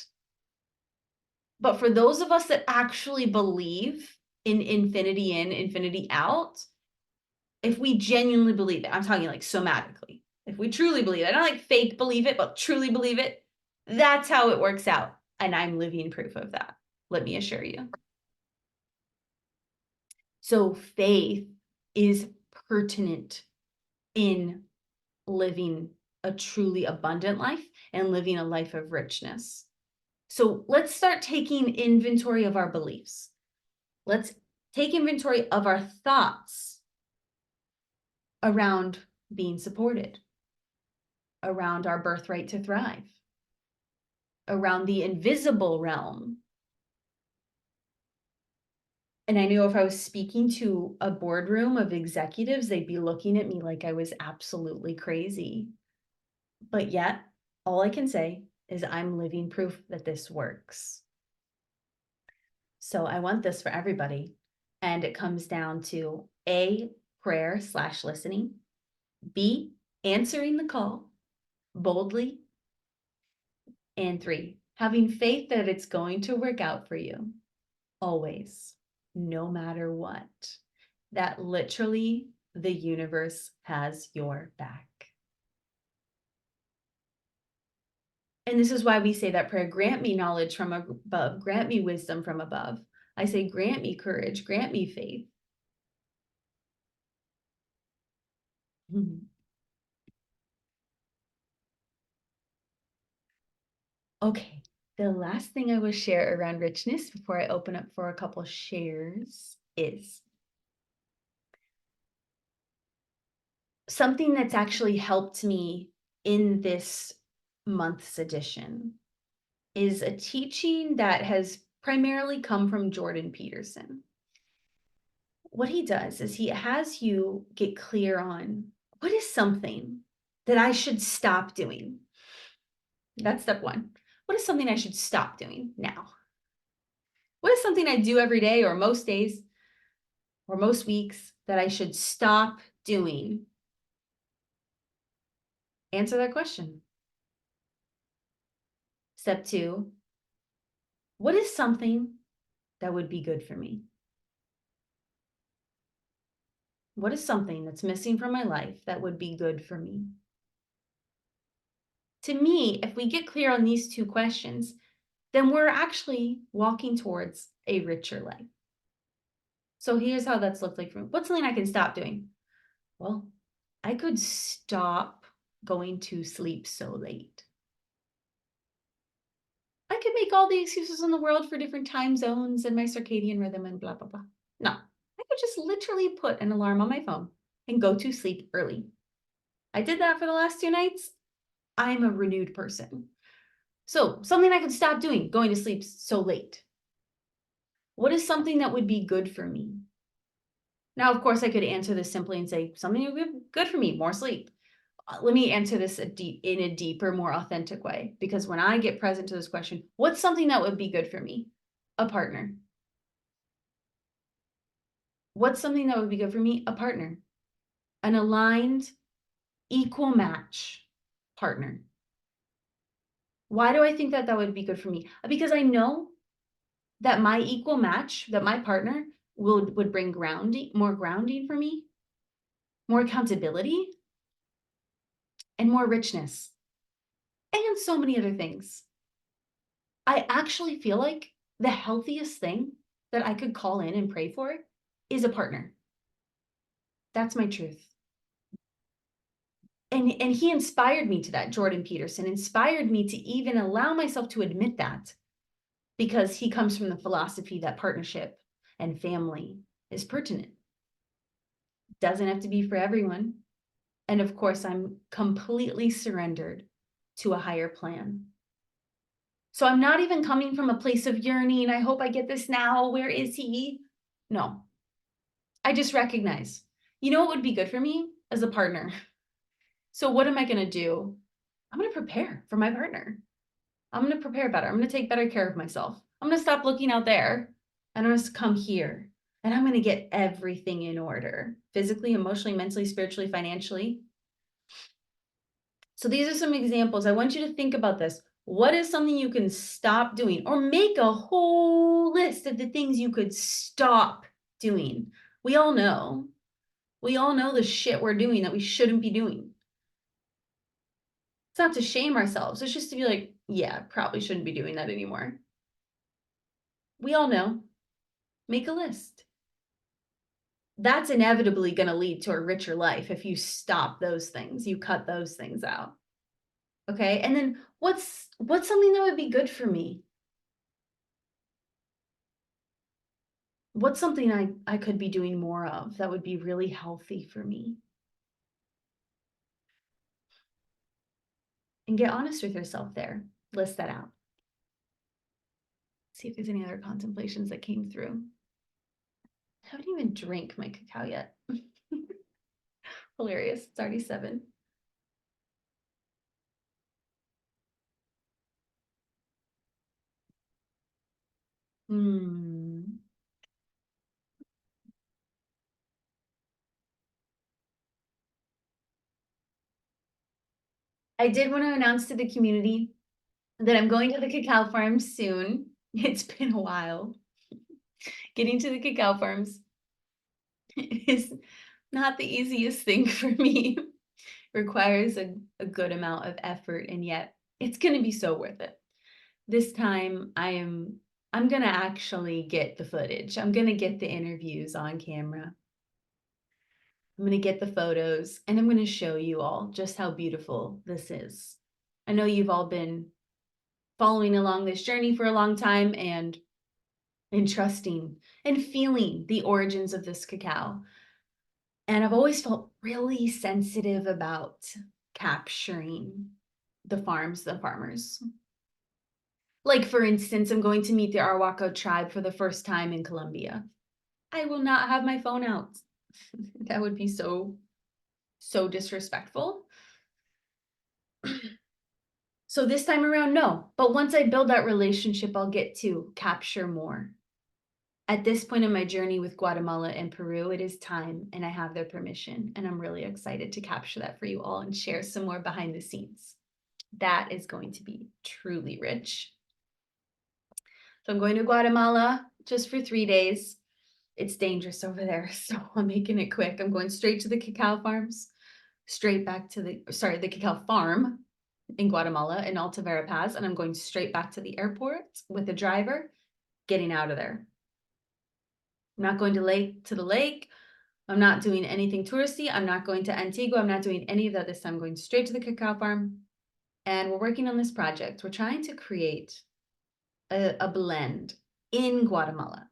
But for those of us that actually believe in infinity in, infinity out, if we genuinely believe it, I'm talking like somatically, if we truly believe it, I don't like fake believe it, but truly believe it, that's how it works out. And I'm living proof of that, let me assure you. So faith is pertinent in living a truly abundant life and living a life of richness. So let's start taking inventory of our beliefs. Let's take inventory of our thoughts around being supported, around our birthright to thrive, around the invisible realm. And I knew if I was speaking to a boardroom of executives, they'd be looking at me like I was absolutely crazy. But yet, all I can say is I'm living proof that this works. So I want this for everybody. And it comes down to A, prayer/listening, B, answering the call boldly, and 3, having faith that it's going to work out for you always, no matter what. That literally the universe has your back. And this is why we say that prayer, grant me knowledge from above, grant me wisdom from above. I say, grant me courage, grant me faith. Okay, the last thing I will share around richness before I open up for a couple shares is something that's actually helped me in this month's edition is a teaching that has primarily come from Jordan Peterson. What he does is he has you get clear on what is something that I should stop doing. That's step one. What is something I should stop doing now? What is something I do every day or most days or most weeks that I should stop doing? Answer that question. Step two, what is something that would be good for me? What is something that's missing from my life that would be good for me? To me, if we get clear on these two questions, then we're actually walking towards a richer life. So here's how that's looked like for me. What's something I can stop doing? Well, I could stop going to sleep so late. I could make all the excuses in the world for different time zones and my circadian rhythm and blah, blah, blah. No, I could just literally put an alarm on my phone and go to sleep early. I did that for the last 2 nights. I'm a renewed person. So something I could stop doing, going to sleep so late. What is something that would be good for me? Now, of course, I could answer this simply and say something would be good for me, more sleep. Let me answer this in a deeper, more authentic way. Because when I get present to this question, what's something that would be good for me? A partner. What's something that would be good for me? A partner. An aligned, equal match partner. Why do I think that that would be good for me? Because I know that my equal match, that my partner would bring grounding, more grounding for me, more accountability, and more richness, and so many other things. I actually feel like the healthiest thing that I could call in and pray for is a partner. That's my truth. And he inspired me to that. Jordan Peterson inspired me to even allow myself to admit that, because he comes from the philosophy that partnership and family is pertinent. Doesn't have to be for everyone. And of course, I'm completely surrendered to a higher plan. So I'm not even coming from a place of yearning. I hope I get this now. Where is he? No, I just recognize, you know what would be good for me as a partner? So what am I going to do? I'm going to prepare for my partner. I'm going to prepare better. I'm going to take better care of myself. I'm going to stop looking out there and I'm going to come here and I'm going to get everything in order, physically, emotionally, mentally, spiritually, financially. So these are some examples. I want you to think about this. What is something you can stop doing, or make a whole list of the things you could stop doing? We all know the shit we're doing that we shouldn't be doing. It's not to shame ourselves. It's just to be like, yeah, probably shouldn't be doing that anymore. We all know. Make a list. That's inevitably going to lead to a richer life if you stop those things, you cut those things out. Okay? And then what's something that would be good for me? What's something I could be doing more of that would be really healthy for me? And get honest with yourself there. List that out. See if there's any other contemplations that came through. I haven't even drank my cacao yet. Hilarious. It's already 7. I did want to announce to the community that I'm going to the cacao farms soon. It's been a while. Getting to the cacao farms is not the easiest thing for me. Requires a good amount of effort, and yet It's going to be so worth it. This time I'm going to actually get the footage. I'm going to get the interviews on camera. I'm going to get the photos and I'm going to show you all just how beautiful this is. I know you've all been following along this journey for a long time and trusting and feeling the origins of this cacao. And I've always felt really sensitive about capturing the farms, the farmers. Like, for instance, I'm going to meet the Arhuaco tribe for the first time in Colombia. I will not have my phone out. That would be so disrespectful. So this time around, no. But once I build that relationship, I'll get to capture more. At this point in my journey with Guatemala and Peru, it is time and I have their permission. And I'm really excited to capture that for you all and share some more behind the scenes. That is going to be truly rich. So I'm going to Guatemala just for 3 days. It's dangerous over there, so I'm making it quick. I'm going straight to the cacao farms, straight back to the cacao farm in Guatemala in Alta Verapaz, and I'm going straight back to the airport with the driver, getting out of there. I'm not going to the lake. I'm not doing anything touristy. I'm not going to Antigua. I'm not doing any of that this time. I'm going straight to the cacao farm. And we're working on this project. We're trying to create a blend in Guatemala.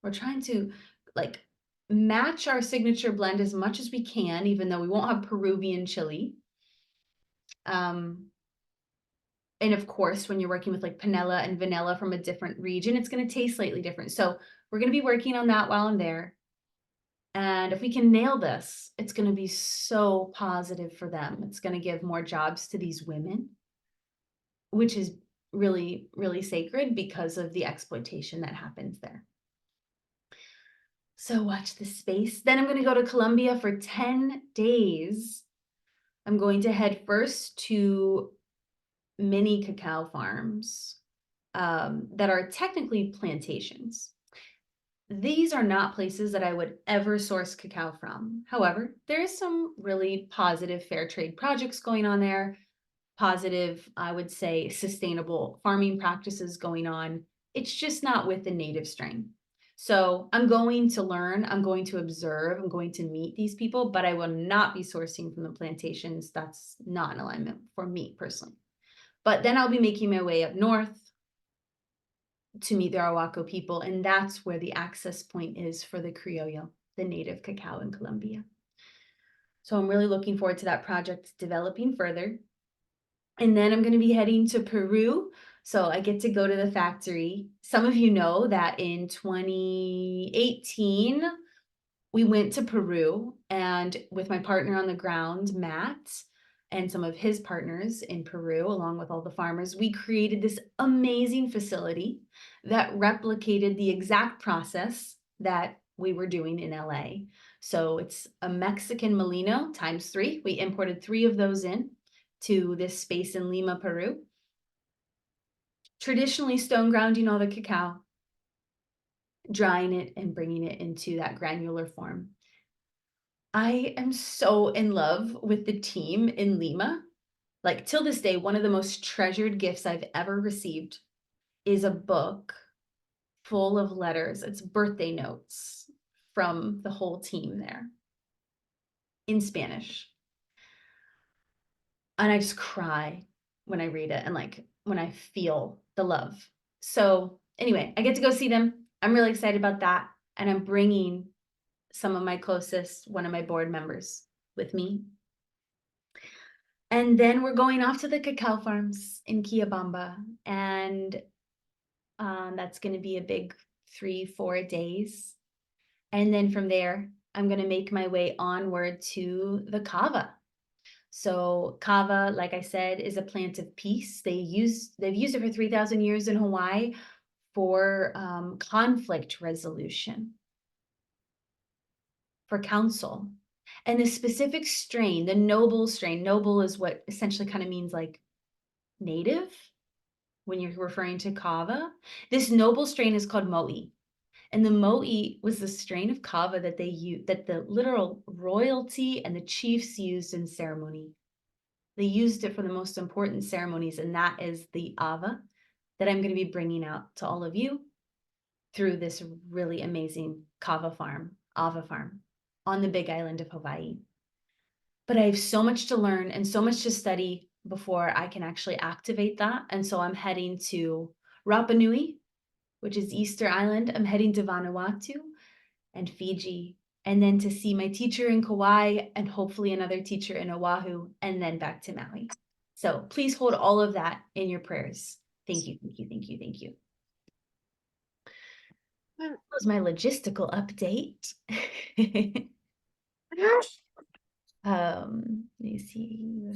We're trying to like match our signature blend as much as we can, even though we won't have Peruvian chili. And of course, when you're working with like panela and vanilla from a different region, it's going to taste slightly different. So we're going to be working on that while I'm there. And if we can nail this, it's going to be so positive for them. It's going to give more jobs to these women, which is really, really sacred because of the exploitation that happens there. So watch this space. Then I'm going to go to Colombia for 10 days. I'm going to head first to mini cacao farms that are technically plantations. These are not places that I would ever source cacao from. However, there is some really positive fair trade projects going on there, positive, I would say, sustainable farming practices going on. It's just not with the native strain. So I'm going to learn, I'm going to observe, I'm going to meet these people, but I will not be sourcing from the plantations. That's not an alignment for me personally. But then I'll be making my way up north to meet the Arhuaco people, and that's where the access point is for the criollo, the native cacao in Colombia. So I'm really looking forward to that project developing further. And then I'm going to be heading to Peru. So I get to go to the factory. Some of you know that in 2018, we went to Peru, and with my partner on the ground, Matt, and some of his partners in Peru, along with all the farmers, we created this amazing facility that replicated the exact process that we were doing in LA. So it's a Mexican Molino times 3. We imported 3 of those in to this space in Lima, Peru. Traditionally stone grounding all the cacao, drying it and bringing it into that granular form. I am so in love with the team in Lima. Like, till this day, one of the most treasured gifts I've ever received is a book full of letters. It's birthday notes from the whole team there in Spanish. And I just cry when I read it and like when I feel the love. So anyway, I get to go see them. I'm really excited about that. And I'm bringing some of my closest, one of my board members with me. And then we're going off to the cacao farms in Quillabamba. And that's going to be a big 3-4 days. And then from there, I'm going to make my way onward to the kava. So kava, like I said, is a plant of peace. They've used it for 3,000 years in Hawaii for conflict resolution, for counsel. And the specific strain, the noble strain, noble is what essentially kind of means like native when you're referring to kava. This noble strain is called mo'i. And the mo'i was the strain of kava that they used, that the literal royalty and the chiefs used in ceremony. They used it for the most important ceremonies, and that is the Ava that I'm going to be bringing out to all of you through this really amazing Ava farm on the Big Island of Hawaii. But I have so much to learn and so much to study before I can actually activate that. And so I'm heading to Rapa Nui, which is Easter Island. I'm heading to Vanuatu and Fiji, and then to see my teacher in Kauai and hopefully another teacher in Oahu, and then back to Maui. So please hold all of that in your prayers. Thank you, thank you, thank you, thank you. That was my logistical update. Let me see.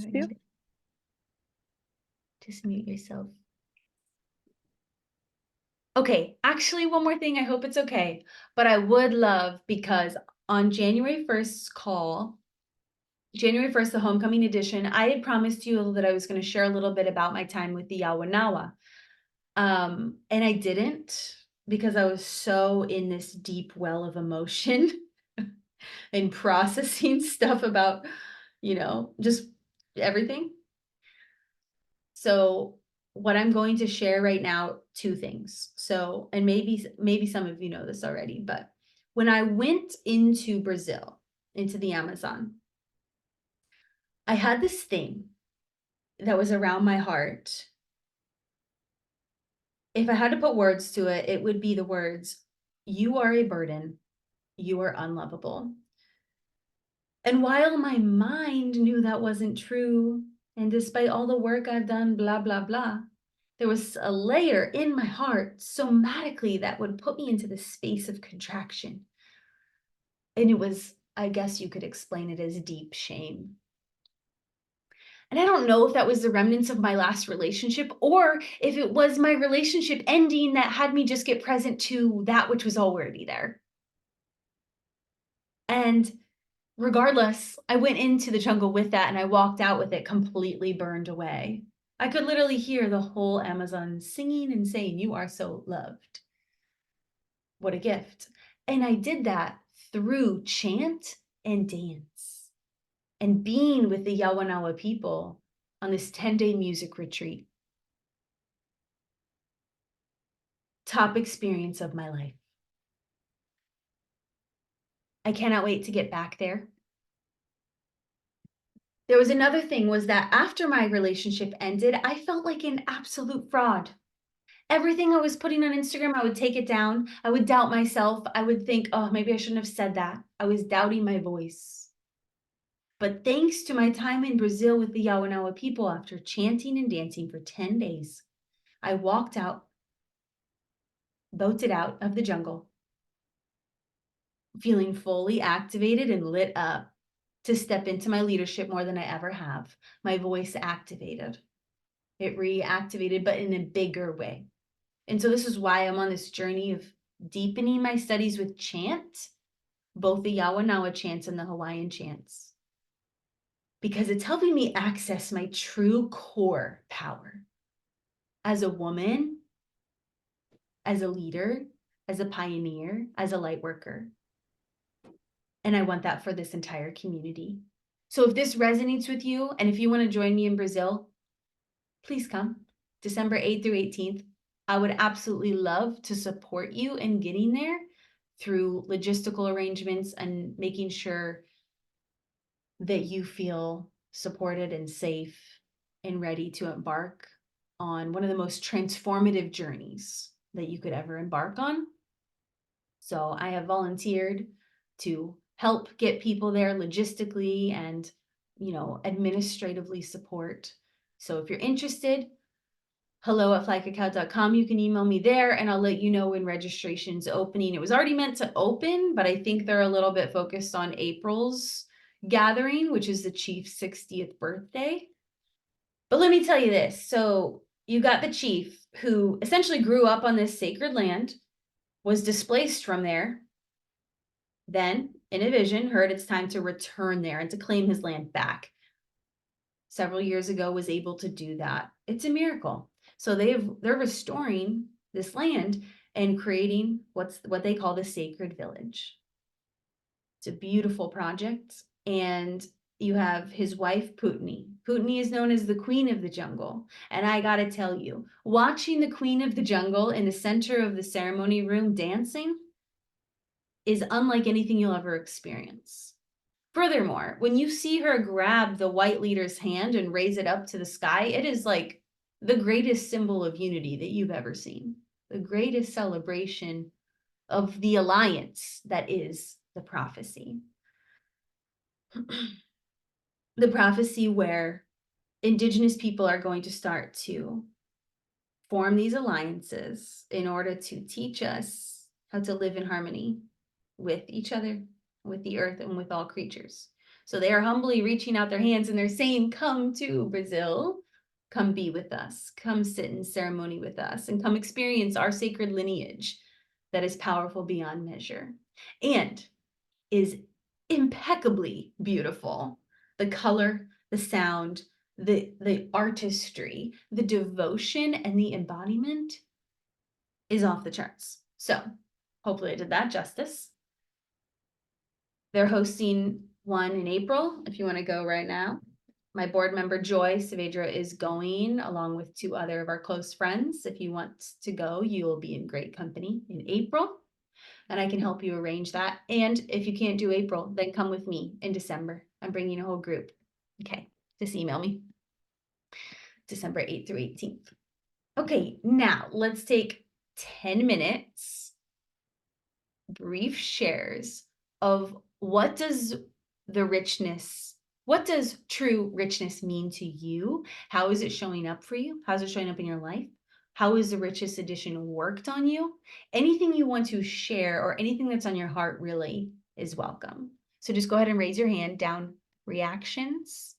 Just mute yourself. Okay, actually, one more thing. I hope it's okay, but I would love, because on January 1st's call, January 1st, the homecoming edition, I had promised you that I was going to share a little bit about my time with the Yawanawa. And I didn't, because I was so in this deep well of emotion and processing stuff about, just everything. So what I'm going to share right now, two things. So, and maybe some of you know this already, but when I went into Brazil, into the Amazon, I had this thing that was around my heart. If I had to put words to it, it would be the words, "You are a burden, you are unlovable." And while my mind knew that wasn't true, and despite all the work I've done, blah, blah, blah, there was a layer in my heart somatically that would put me into this space of contraction. And it was, I guess you could explain it as deep shame. And I don't know if that was the remnants of my last relationship, or if it was my relationship ending that had me just get present to that which was already there. And regardless, I went into the jungle with that and I walked out with it completely burned away. I could literally hear the whole Amazon singing and saying, "You are so loved." What a gift. And I did that through chant and dance and being with the Yawanawa people on this 10-day music retreat. Top experience of my life. I cannot wait to get back there. There was another thing, was that after my relationship ended, I felt like an absolute fraud. Everything I was putting on Instagram, I would take it down. I would doubt myself. I would think, oh, maybe I shouldn't have said that. I was doubting my voice. But thanks to my time in Brazil with the Yawanawa people, after chanting and dancing for 10 days, I walked out, boated out of the jungle, feeling fully activated and lit up to step into my leadership more than I ever have. My voice activated. It reactivated, but in a bigger way. And so this is why I'm on this journey of deepening my studies with chant, both the Yawanawa chants and the Hawaiian chants, because it's helping me access my true core power as a woman, as a leader, as a pioneer, as a light worker. And I want that for this entire community. So if this resonates with you, and if you want to join me in Brazil, please come. December 8th through 18th. I would absolutely love to support you in getting there through logistical arrangements and making sure that you feel supported and safe and ready to embark on one of the most transformative journeys that you could ever embark on. So I have volunteered to help get people there logistically and, administratively support. So if you're interested, hello@flycacao.com. You can email me there and I'll let you know when registration's opening. It was already meant to open, but I think they're a little bit focused on April's gathering, which is the chief's 60th birthday. But let me tell you this. So you got the chief who essentially grew up on this sacred land, was displaced from there, then in a vision heard it's time to return there and to claim his land back. Several years ago was able to do that. It's a miracle. So they're restoring this land and creating what they call the sacred village. It's a beautiful project. And you have his wife, Putni. Putni is known as the queen of the jungle. And I gotta tell you, watching the queen of the jungle in the center of the ceremony room dancing is unlike anything you'll ever experience. Furthermore, when you see her grab the white leader's hand and raise it up to the sky, it is like the greatest symbol of unity that you've ever seen, the greatest celebration of the alliance that is the prophecy. The prophecy where Indigenous people are going to start to form these alliances in order to teach us how to live in harmony with each other, with the earth, and with all creatures. So they are humbly reaching out their hands and they're saying, come to Brazil, come be with us, come sit in ceremony with us, and come experience our sacred lineage that is powerful beyond measure and is impeccably beautiful. The color, the sound, the artistry, the devotion, and the embodiment is off the charts. So hopefully I did that justice. They're hosting one in April, if you want to go right now. My board member, Joy Saavedra, is going along with 2 other of our close friends. If you want to go, you will be in great company in April, and I can help you arrange that. And if you can't do April, then come with me in December. I'm bringing a whole group. Okay, just email me. December 8th through 18th. Okay, now let's take 10 minutes, brief shares of what does true richness mean to you? How is it showing up for you? How's it showing up in your life? How is the richest edition worked on you? Anything you want to share or anything that's on your heart really is welcome. So just go ahead and raise your hand down reactions.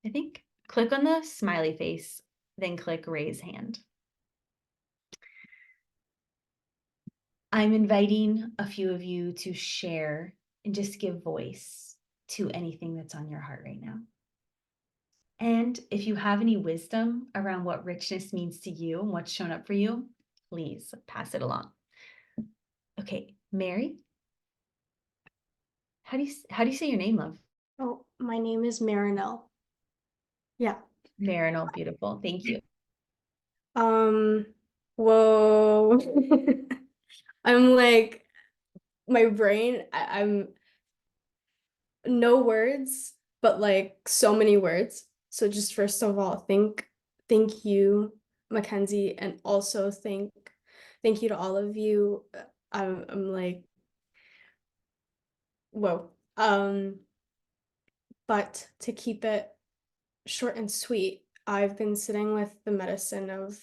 I think click on the smiley face, then click raise hand. I'm inviting a few of you to share and just give voice to anything that's on your heart right now. And if you have any wisdom around what richness means to you and what's shown up for you, please pass it along. Okay, Mary, how do you say your name, love? Oh, my name is Marinelle. Yeah. Marinelle, beautiful. Thank you. Whoa. I'm like, my brain, I'm no words, but like so many words. So just first of all, thank you, Mackenzie, and also thank you to all of you. I'm like, whoa. But to keep it short and sweet, I've been sitting with the medicine of,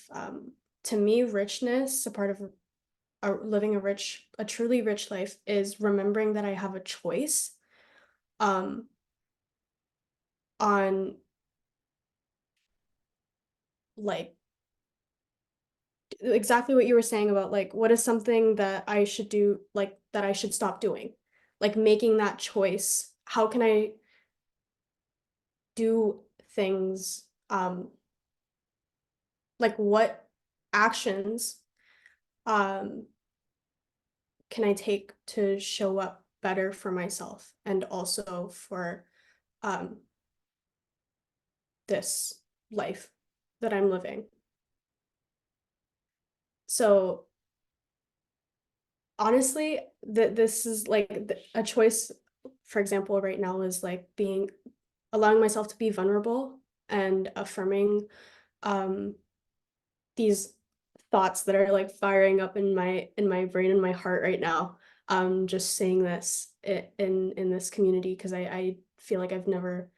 to me, richness, a part of living a truly rich life is remembering that I have a choice on like exactly what you were saying about like what is something that I should do, like that I should stop doing, like making that choice. How can I do things, like what actions can I take to show up better for myself and also for um, this life that I'm living. So honestly, this is like a choice, for example, right now is like allowing myself to be vulnerable and affirming these thoughts that are like firing up in my brain and my heart right now. Just saying this in this community because I feel like I've never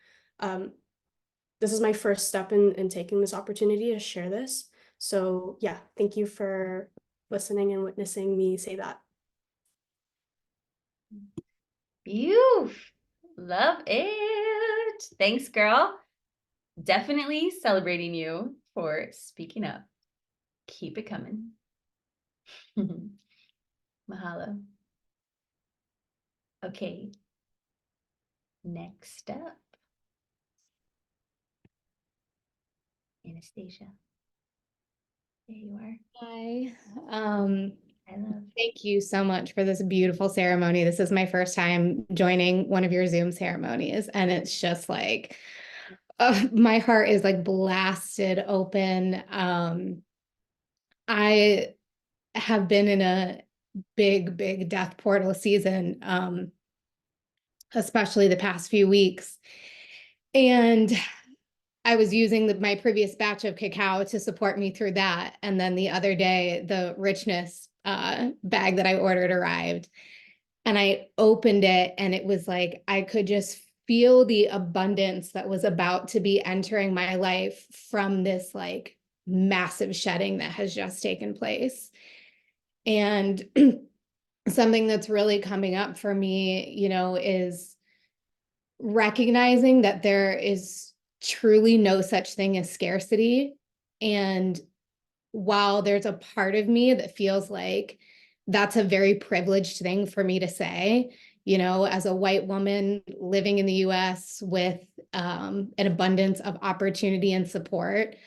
this is my first step in taking this opportunity to share this. So yeah, thank you for listening and witnessing me say that. Beautiful. Love it. Thanks, girl. Definitely celebrating you for speaking up. Keep it coming. Mahalo. Okay. Next up, Anastasia. There you are. Hi. I love. Thank you so much for this beautiful ceremony. This is my first time joining one of your Zoom ceremonies, and it's just like my heart is like blasted open. I have been in a big death portal season, especially the past few weeks. And I was using my previous batch of cacao to support me through that. And then the other day, the richness bag that I ordered arrived. And I opened it, and it was like I could just feel the abundance that was about to be entering my life from this like massive shedding that has just taken place. And something that's really coming up for me, is recognizing that there is truly no such thing as scarcity. And while there's a part of me that feels like that's a very privileged thing for me to say, as a white woman living in the US with an abundance of opportunity and support,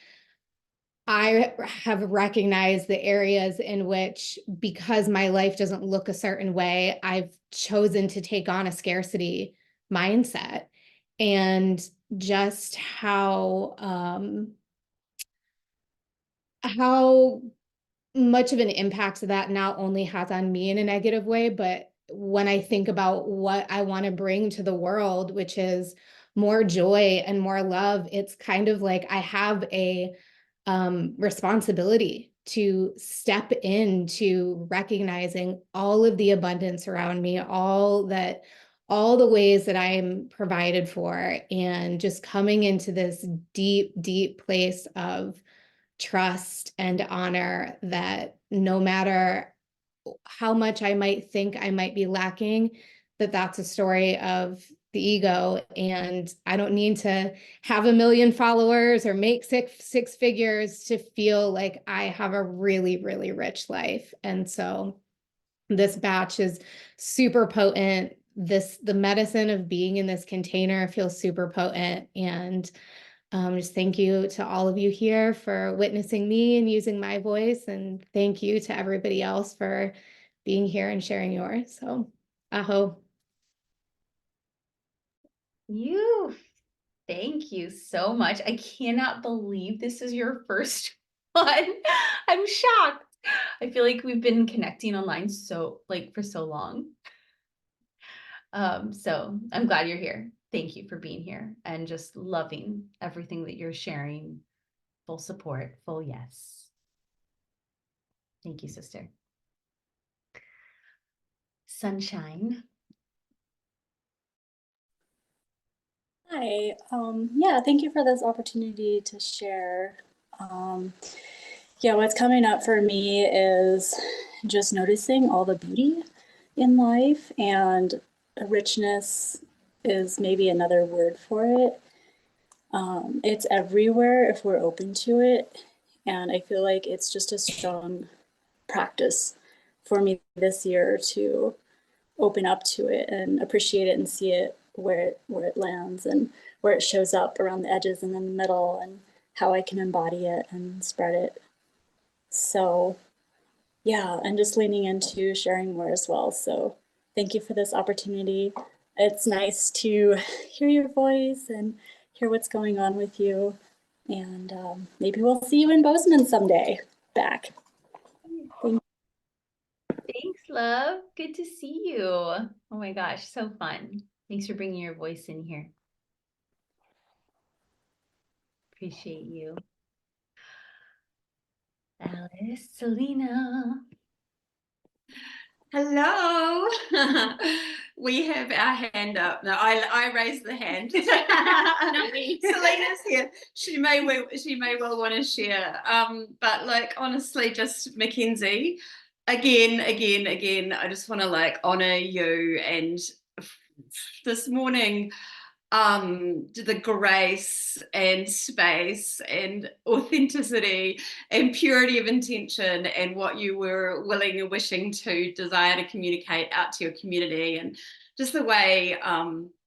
I have recognized the areas in which, because my life doesn't look a certain way, I've chosen to take on a scarcity mindset. And just how much of an impact that not only has on me in a negative way, but when I think about what I want to bring to the world, which is more joy and more love, it's kind of like I have a responsibility to step into recognizing all of the abundance around me, all the ways that I'm provided for, and just coming into this deep place of trust and honor that no matter how much I might think I might be lacking, that's a story of the ego. And I don't need to have 1 million followers or make six figures to feel like I have a really rich life. And so this batch is super potent. The medicine of being in this container feels super potent. And just thank you to all of you here for witnessing me and using my voice. And thank you to everybody else for being here and sharing yours. So, aho. Thank you so much. I cannot believe this is your first one. I'm shocked. I feel like we've been connecting online for so long. So I'm glad you're here. Thank you for being here and just loving everything that you're sharing. Full support, full yes. Thank you, sister. Sunshine. Hi. Yeah, thank you for this opportunity to share. Yeah, what's coming up for me is just noticing all the beauty in life, and richness is maybe another word for it. It's everywhere if we're open to it, and I feel like it's just a strong practice for me this year to open up to it and appreciate it and see it where it lands and where it shows up around the edges and in the middle, and how I can embody it and spread it. So yeah, and just leaning into sharing more as well. So thank you for this opportunity. It's nice to hear your voice and hear what's going on with you. And maybe we'll see you in Bozeman someday back. Thanks, love. Good to see you. Oh my gosh, so fun. Thanks for bringing your voice in here. Appreciate you. Alice, Selena. Hello. We have our hand up. No, I raised the hand. Not me. Selena's here. She may well want to share. But like honestly, just Mackenzie, again, I just want to like honor you. And this morning, the grace and space and authenticity and purity of intention and what you were willing and wishing to desire to communicate out to your community, and just the way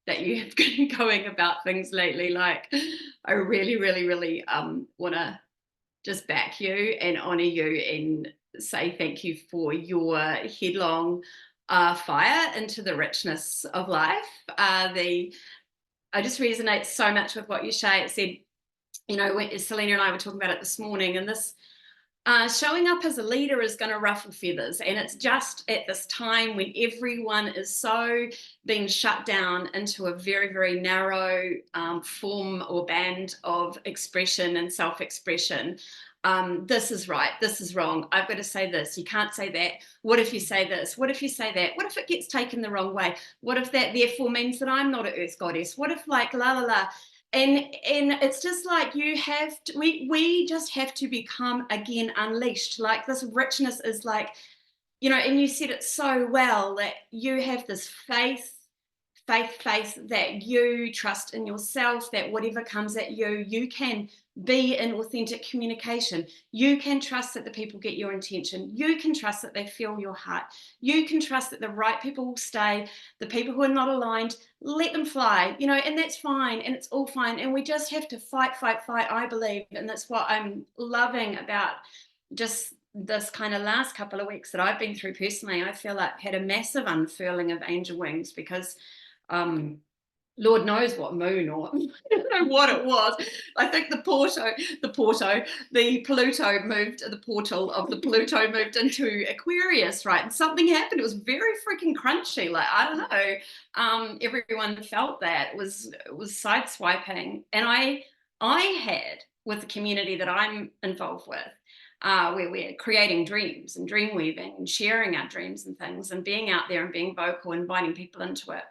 that you have been going about things lately. Like, I really want to just back you and honor you, and say thank you for your headlong fire into the richness of life. I just resonate so much with what you said. You know, when Selena and I were talking about it this morning, and this showing up as a leader is going to ruffle feathers, and it's just at this time when everyone is so being shut down into a very, very narrow form or band of expression and self-expression. This is right, this is wrong, I've got to say this, you can't say that, what if you say this, what if you say that, what if it gets taken the wrong way, what if that therefore means that I'm not an earth goddess, what if like la la la. And it's just like you have to, we just have to become again unleashed. Like this richness is like, you know, and you said it so well, that you have this faith that you trust in yourself, that whatever comes at you, you can be in authentic communication. You can trust that the people get your intention. You can trust that they feel your heart. You can trust that the right people will stay. The people who are not aligned, let them fly, you know, and that's fine, and it's all fine. And we just have to fight, I believe. And that's what I'm loving about just this kind of last couple of weeks that I've been through personally. I feel like I've had a massive unfurling of angel wings, because Lord knows what moon, or I don't know what it was. I think the Pluto moved, the portal of the Pluto moved into Aquarius, right? And something happened. It was very freaking crunchy. Like, I don't know. Everyone felt that. It was sideswiping. And I had, with the community that I'm involved with, where we're creating dreams and dream weaving and sharing our dreams and things and being out there and being vocal, inviting people into it.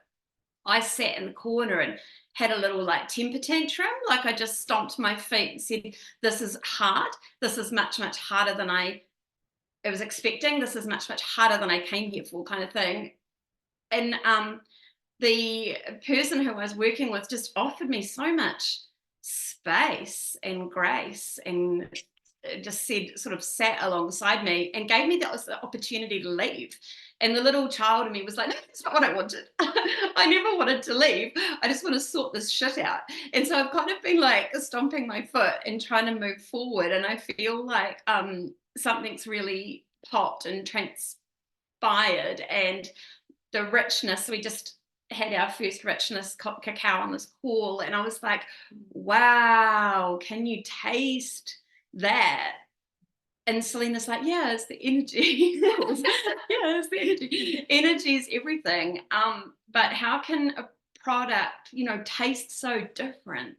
I sat in the corner and had a little like temper tantrum. Like I just stomped my feet and said, this is hard. This is much, much harder than I was expecting. This is much, much harder than I came here for, kind of thing. And the person who I was working with just offered me so much space and grace, and just said, sort of sat alongside me and gave me the opportunity to leave. And the little child in me was like, no, that's not what I wanted. I never wanted to leave. I just want to sort this shit out. And so I've kind of been like stomping my foot and trying to move forward. And I feel like something's really popped and transpired. And the richness, we just had our first richness cacao on this call. And I was like, wow, can you taste that? And Selena's like, yeah, it's the energy. Yeah, it's the energy. Energy is everything. But how can a product, you know, taste so different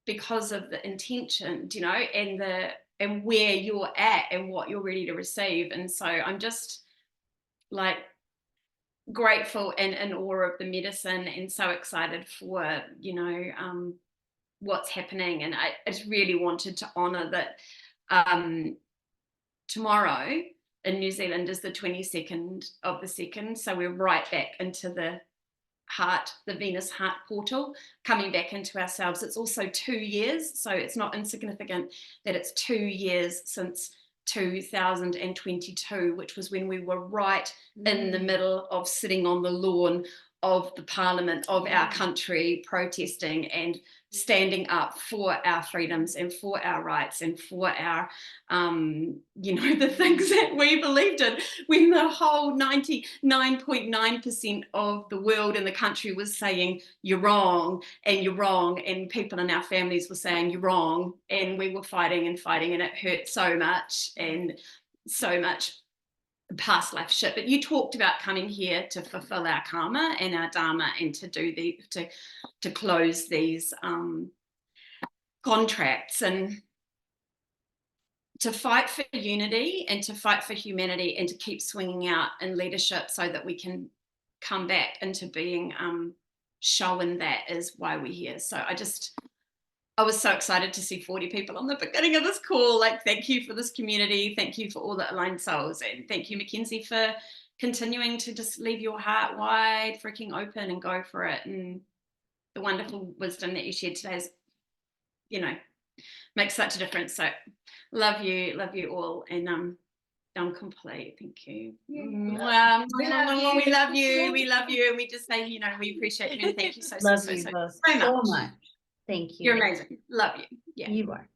because of the intention, you know, and where you're at and what you're ready to receive? And so I'm just like grateful and in awe of the medicine, and so excited for, you know, what's happening. And I just really wanted to honor that. Tomorrow in New Zealand is the 22nd of the 2nd, so we're right back into the heart, the Venus heart portal, coming back into ourselves. It's also 2 years, so it's not insignificant that it's 2 years since 2022, which was when we were right in the middle of sitting on the lawn of the parliament of our country, protesting and standing up for our freedoms and for our rights and for our, you know, the things that we believed in, when the whole 99.9% of the world and the country was saying, you're wrong, and people in our families were saying, you're wrong, and we were fighting, and it hurt so much, and so much past life shit. But you talked about coming here to fulfill our karma and our dharma, and to do to close these contracts, and to fight for unity and to fight for humanity, and to keep swinging out in leadership so that we can come back into being shown that is why we're here. So I was so excited to see 40 people on the beginning of this call. Like, thank you for this community. Thank you for all the aligned souls. And thank you, Mackenzie, for continuing to just leave your heart wide freaking open and go for it. And the wonderful wisdom that you shared today is, you know, makes such a difference. So love you all. And I'm complete. Thank you. We love you. We love you. And we just say, you know, we appreciate you. And thank you so much. Thank you. You're amazing. Love you. Yeah. You are.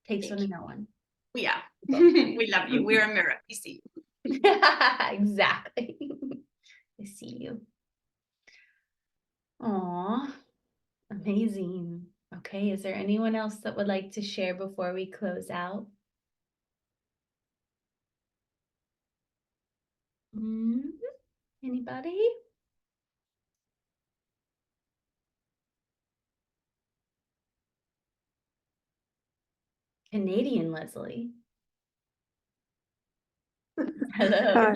Takes one to know one. We are. We love you. We're a mirror. You see. Exactly. I see you. Aw, amazing. Okay, is there anyone else that would like to share before we close out? Anybody? Canadian Leslie. Hello.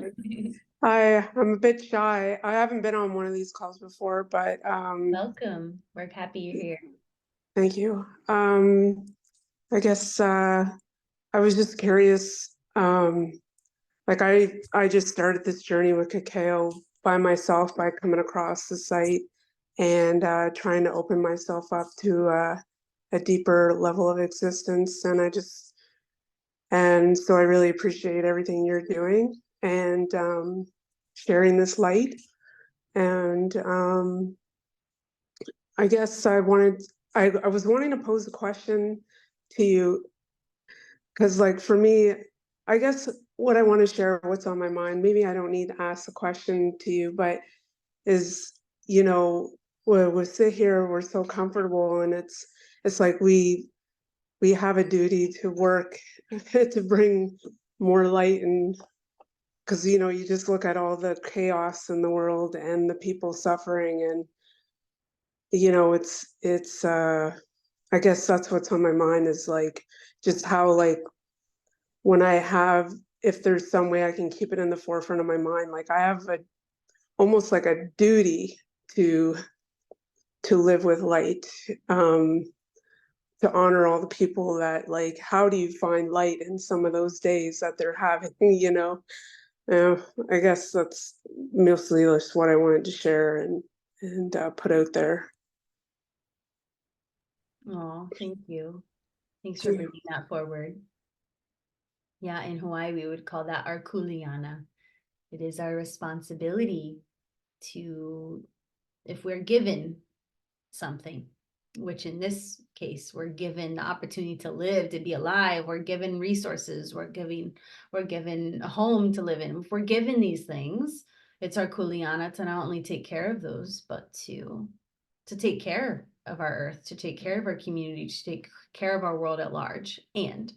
I'm a bit shy. I haven't been on one of these calls before, but Welcome. We're happy you're here. thank you. I guess I was just curious. Like I just started this journey with cacao by myself by coming across the site and trying to open myself up to a deeper level of existence. And so I really appreciate everything you're doing and sharing this light. And I guess I was wanting to pose a question to you because, like, for me, I guess what I want to share, what's on my mind, maybe I don't need to ask a question to you, but is, you know, we sit here, we're so comfortable, and it's like we have a duty to work to bring more light. And because, you know, you just look at all the chaos in the world and the people suffering, and you know, it's I guess that's what's on my mind, is like just how, like, when I have, if there's some way I can keep it in the forefront of my mind, like I have almost like a duty to live with light, to honor all the people that, like, how do you find light in some of those days that they're having, you know? I guess that's mostly just what I wanted to share and put out there. Oh, thank you. Thanks for bringing that forward. Yeah, in Hawaii, we would call that our kuleana. It is our responsibility to, if we're given something, which in this case, we're given the opportunity to live, to be alive, we're given resources, we're given a home to live in. If we're given these things, it's our kuleana to not only take care of those, but to take care of our earth, to take care of our community, to take care of our world at large. And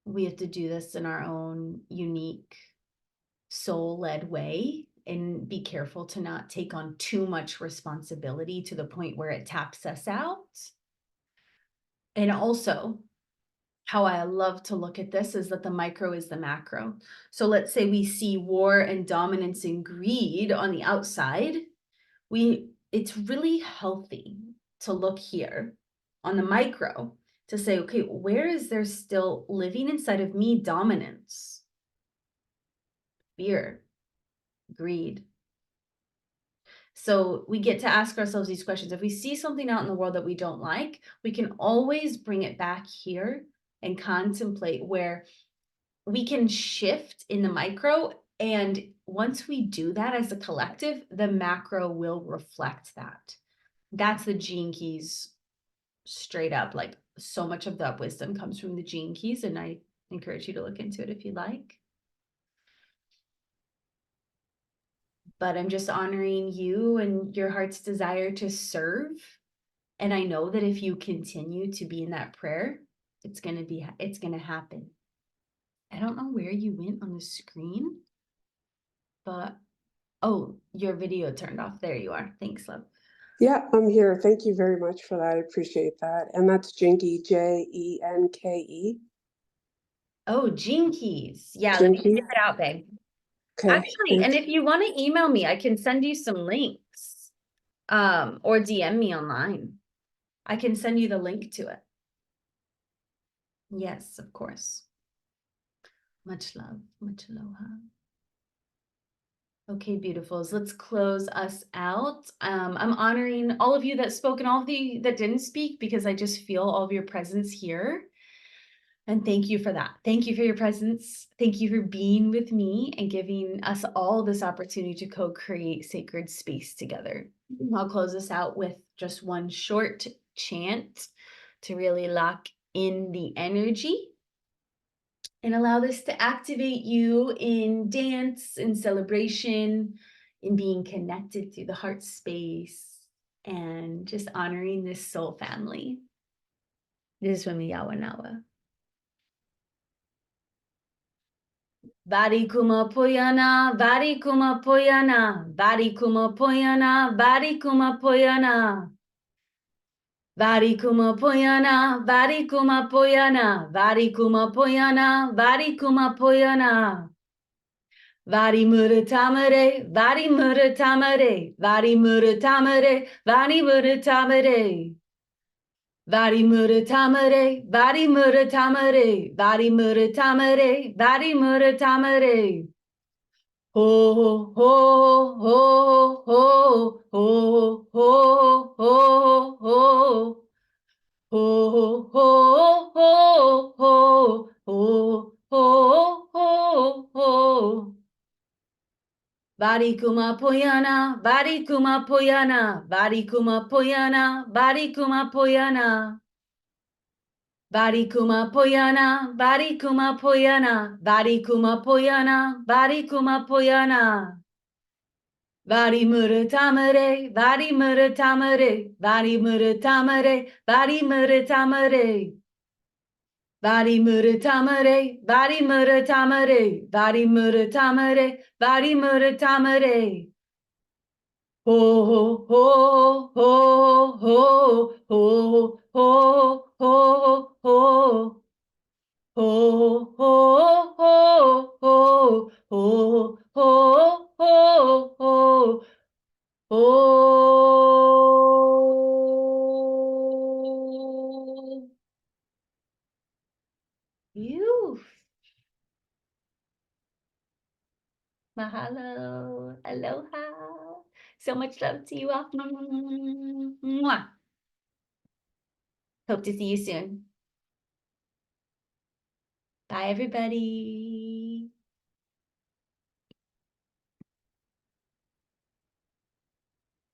we have to do this in our own unique soul-led way, and be careful to not take on too much responsibility to the point where it taps us out. And also, how I love to look at this is that the micro is the macro. So let's say we see war and dominance and greed on the outside. It's really healthy to look here on the micro to say, okay, where is there still living inside of me dominance, fear, greed? So we get to ask ourselves these questions. If we see something out in the world that we don't like, we can always bring it back here and contemplate where we can shift in the micro. And once we do that as a collective, the macro will reflect that. That's the gene keys straight up. Like, so much of that wisdom comes from the gene keys, and I encourage you to look into it if you like. But I'm just honoring you and your heart's desire to serve. And I know that if you continue to be in that prayer, it's going to happen. I don't know where you went on the screen, but oh, your video turned off. There you are. Thanks, love. Yeah, I'm here. Thank you very much for that. I appreciate that. And that's Jenke, Jenke. Oh, gene keys. Yeah, let me Jenke. get it out, babe. Okay. Actually, and if you want to email me, I can send you some links. Or DM me online. I can send you the link to it. Yes, of course. Much love, much aloha. Okay, beautifuls, let's close us out. I'm honoring all of you that spoke and all of you that didn't speak, because I just feel all of your presence here. And thank you for that. Thank you for your presence. Thank you for being with me and giving us all this opportunity to co-create sacred space together. I'll close us out with just one short chant to really lock in the energy. And allow this to activate you in dance, in celebration, in being connected through the heart space, and just honoring this soul family. This is from the Yawanawa. Vari kuma poyana, vari kuma poyana, vari kuma poyana, vari kuma poyana. Vari kuma poyana, vari kuma poyana, vari kuma poyana, vari kuma poyana. Vari muratamare, vari muratamare, vari muratamare, vari muratamare. Vari muratamare, vari muratamare, vari muratamare, vari muratamare. Ho ho ho ho ho ho ho ho. Ho ho ho ho ho ho ho ho. Vari kuma poyana, vari kuma poyana, vari kuma poyana, vari kuma poyana. Vari kuma poyana, vari kuma poyana, vari kuma poyana, vari kuma poyana. Vari muratamare, vari muratamare, vari muratamare, vari muratamare. Vari muratamare, vari muratamare, vari muratamare, vari muratamare. Ho ho ho ho ho ho ho ho ho. Ho ho ho ho ho ho ho ho. Oh. You. Mahalo. Aloha. So much love to you all. Mwah. Hope to see you soon. Bye, everybody.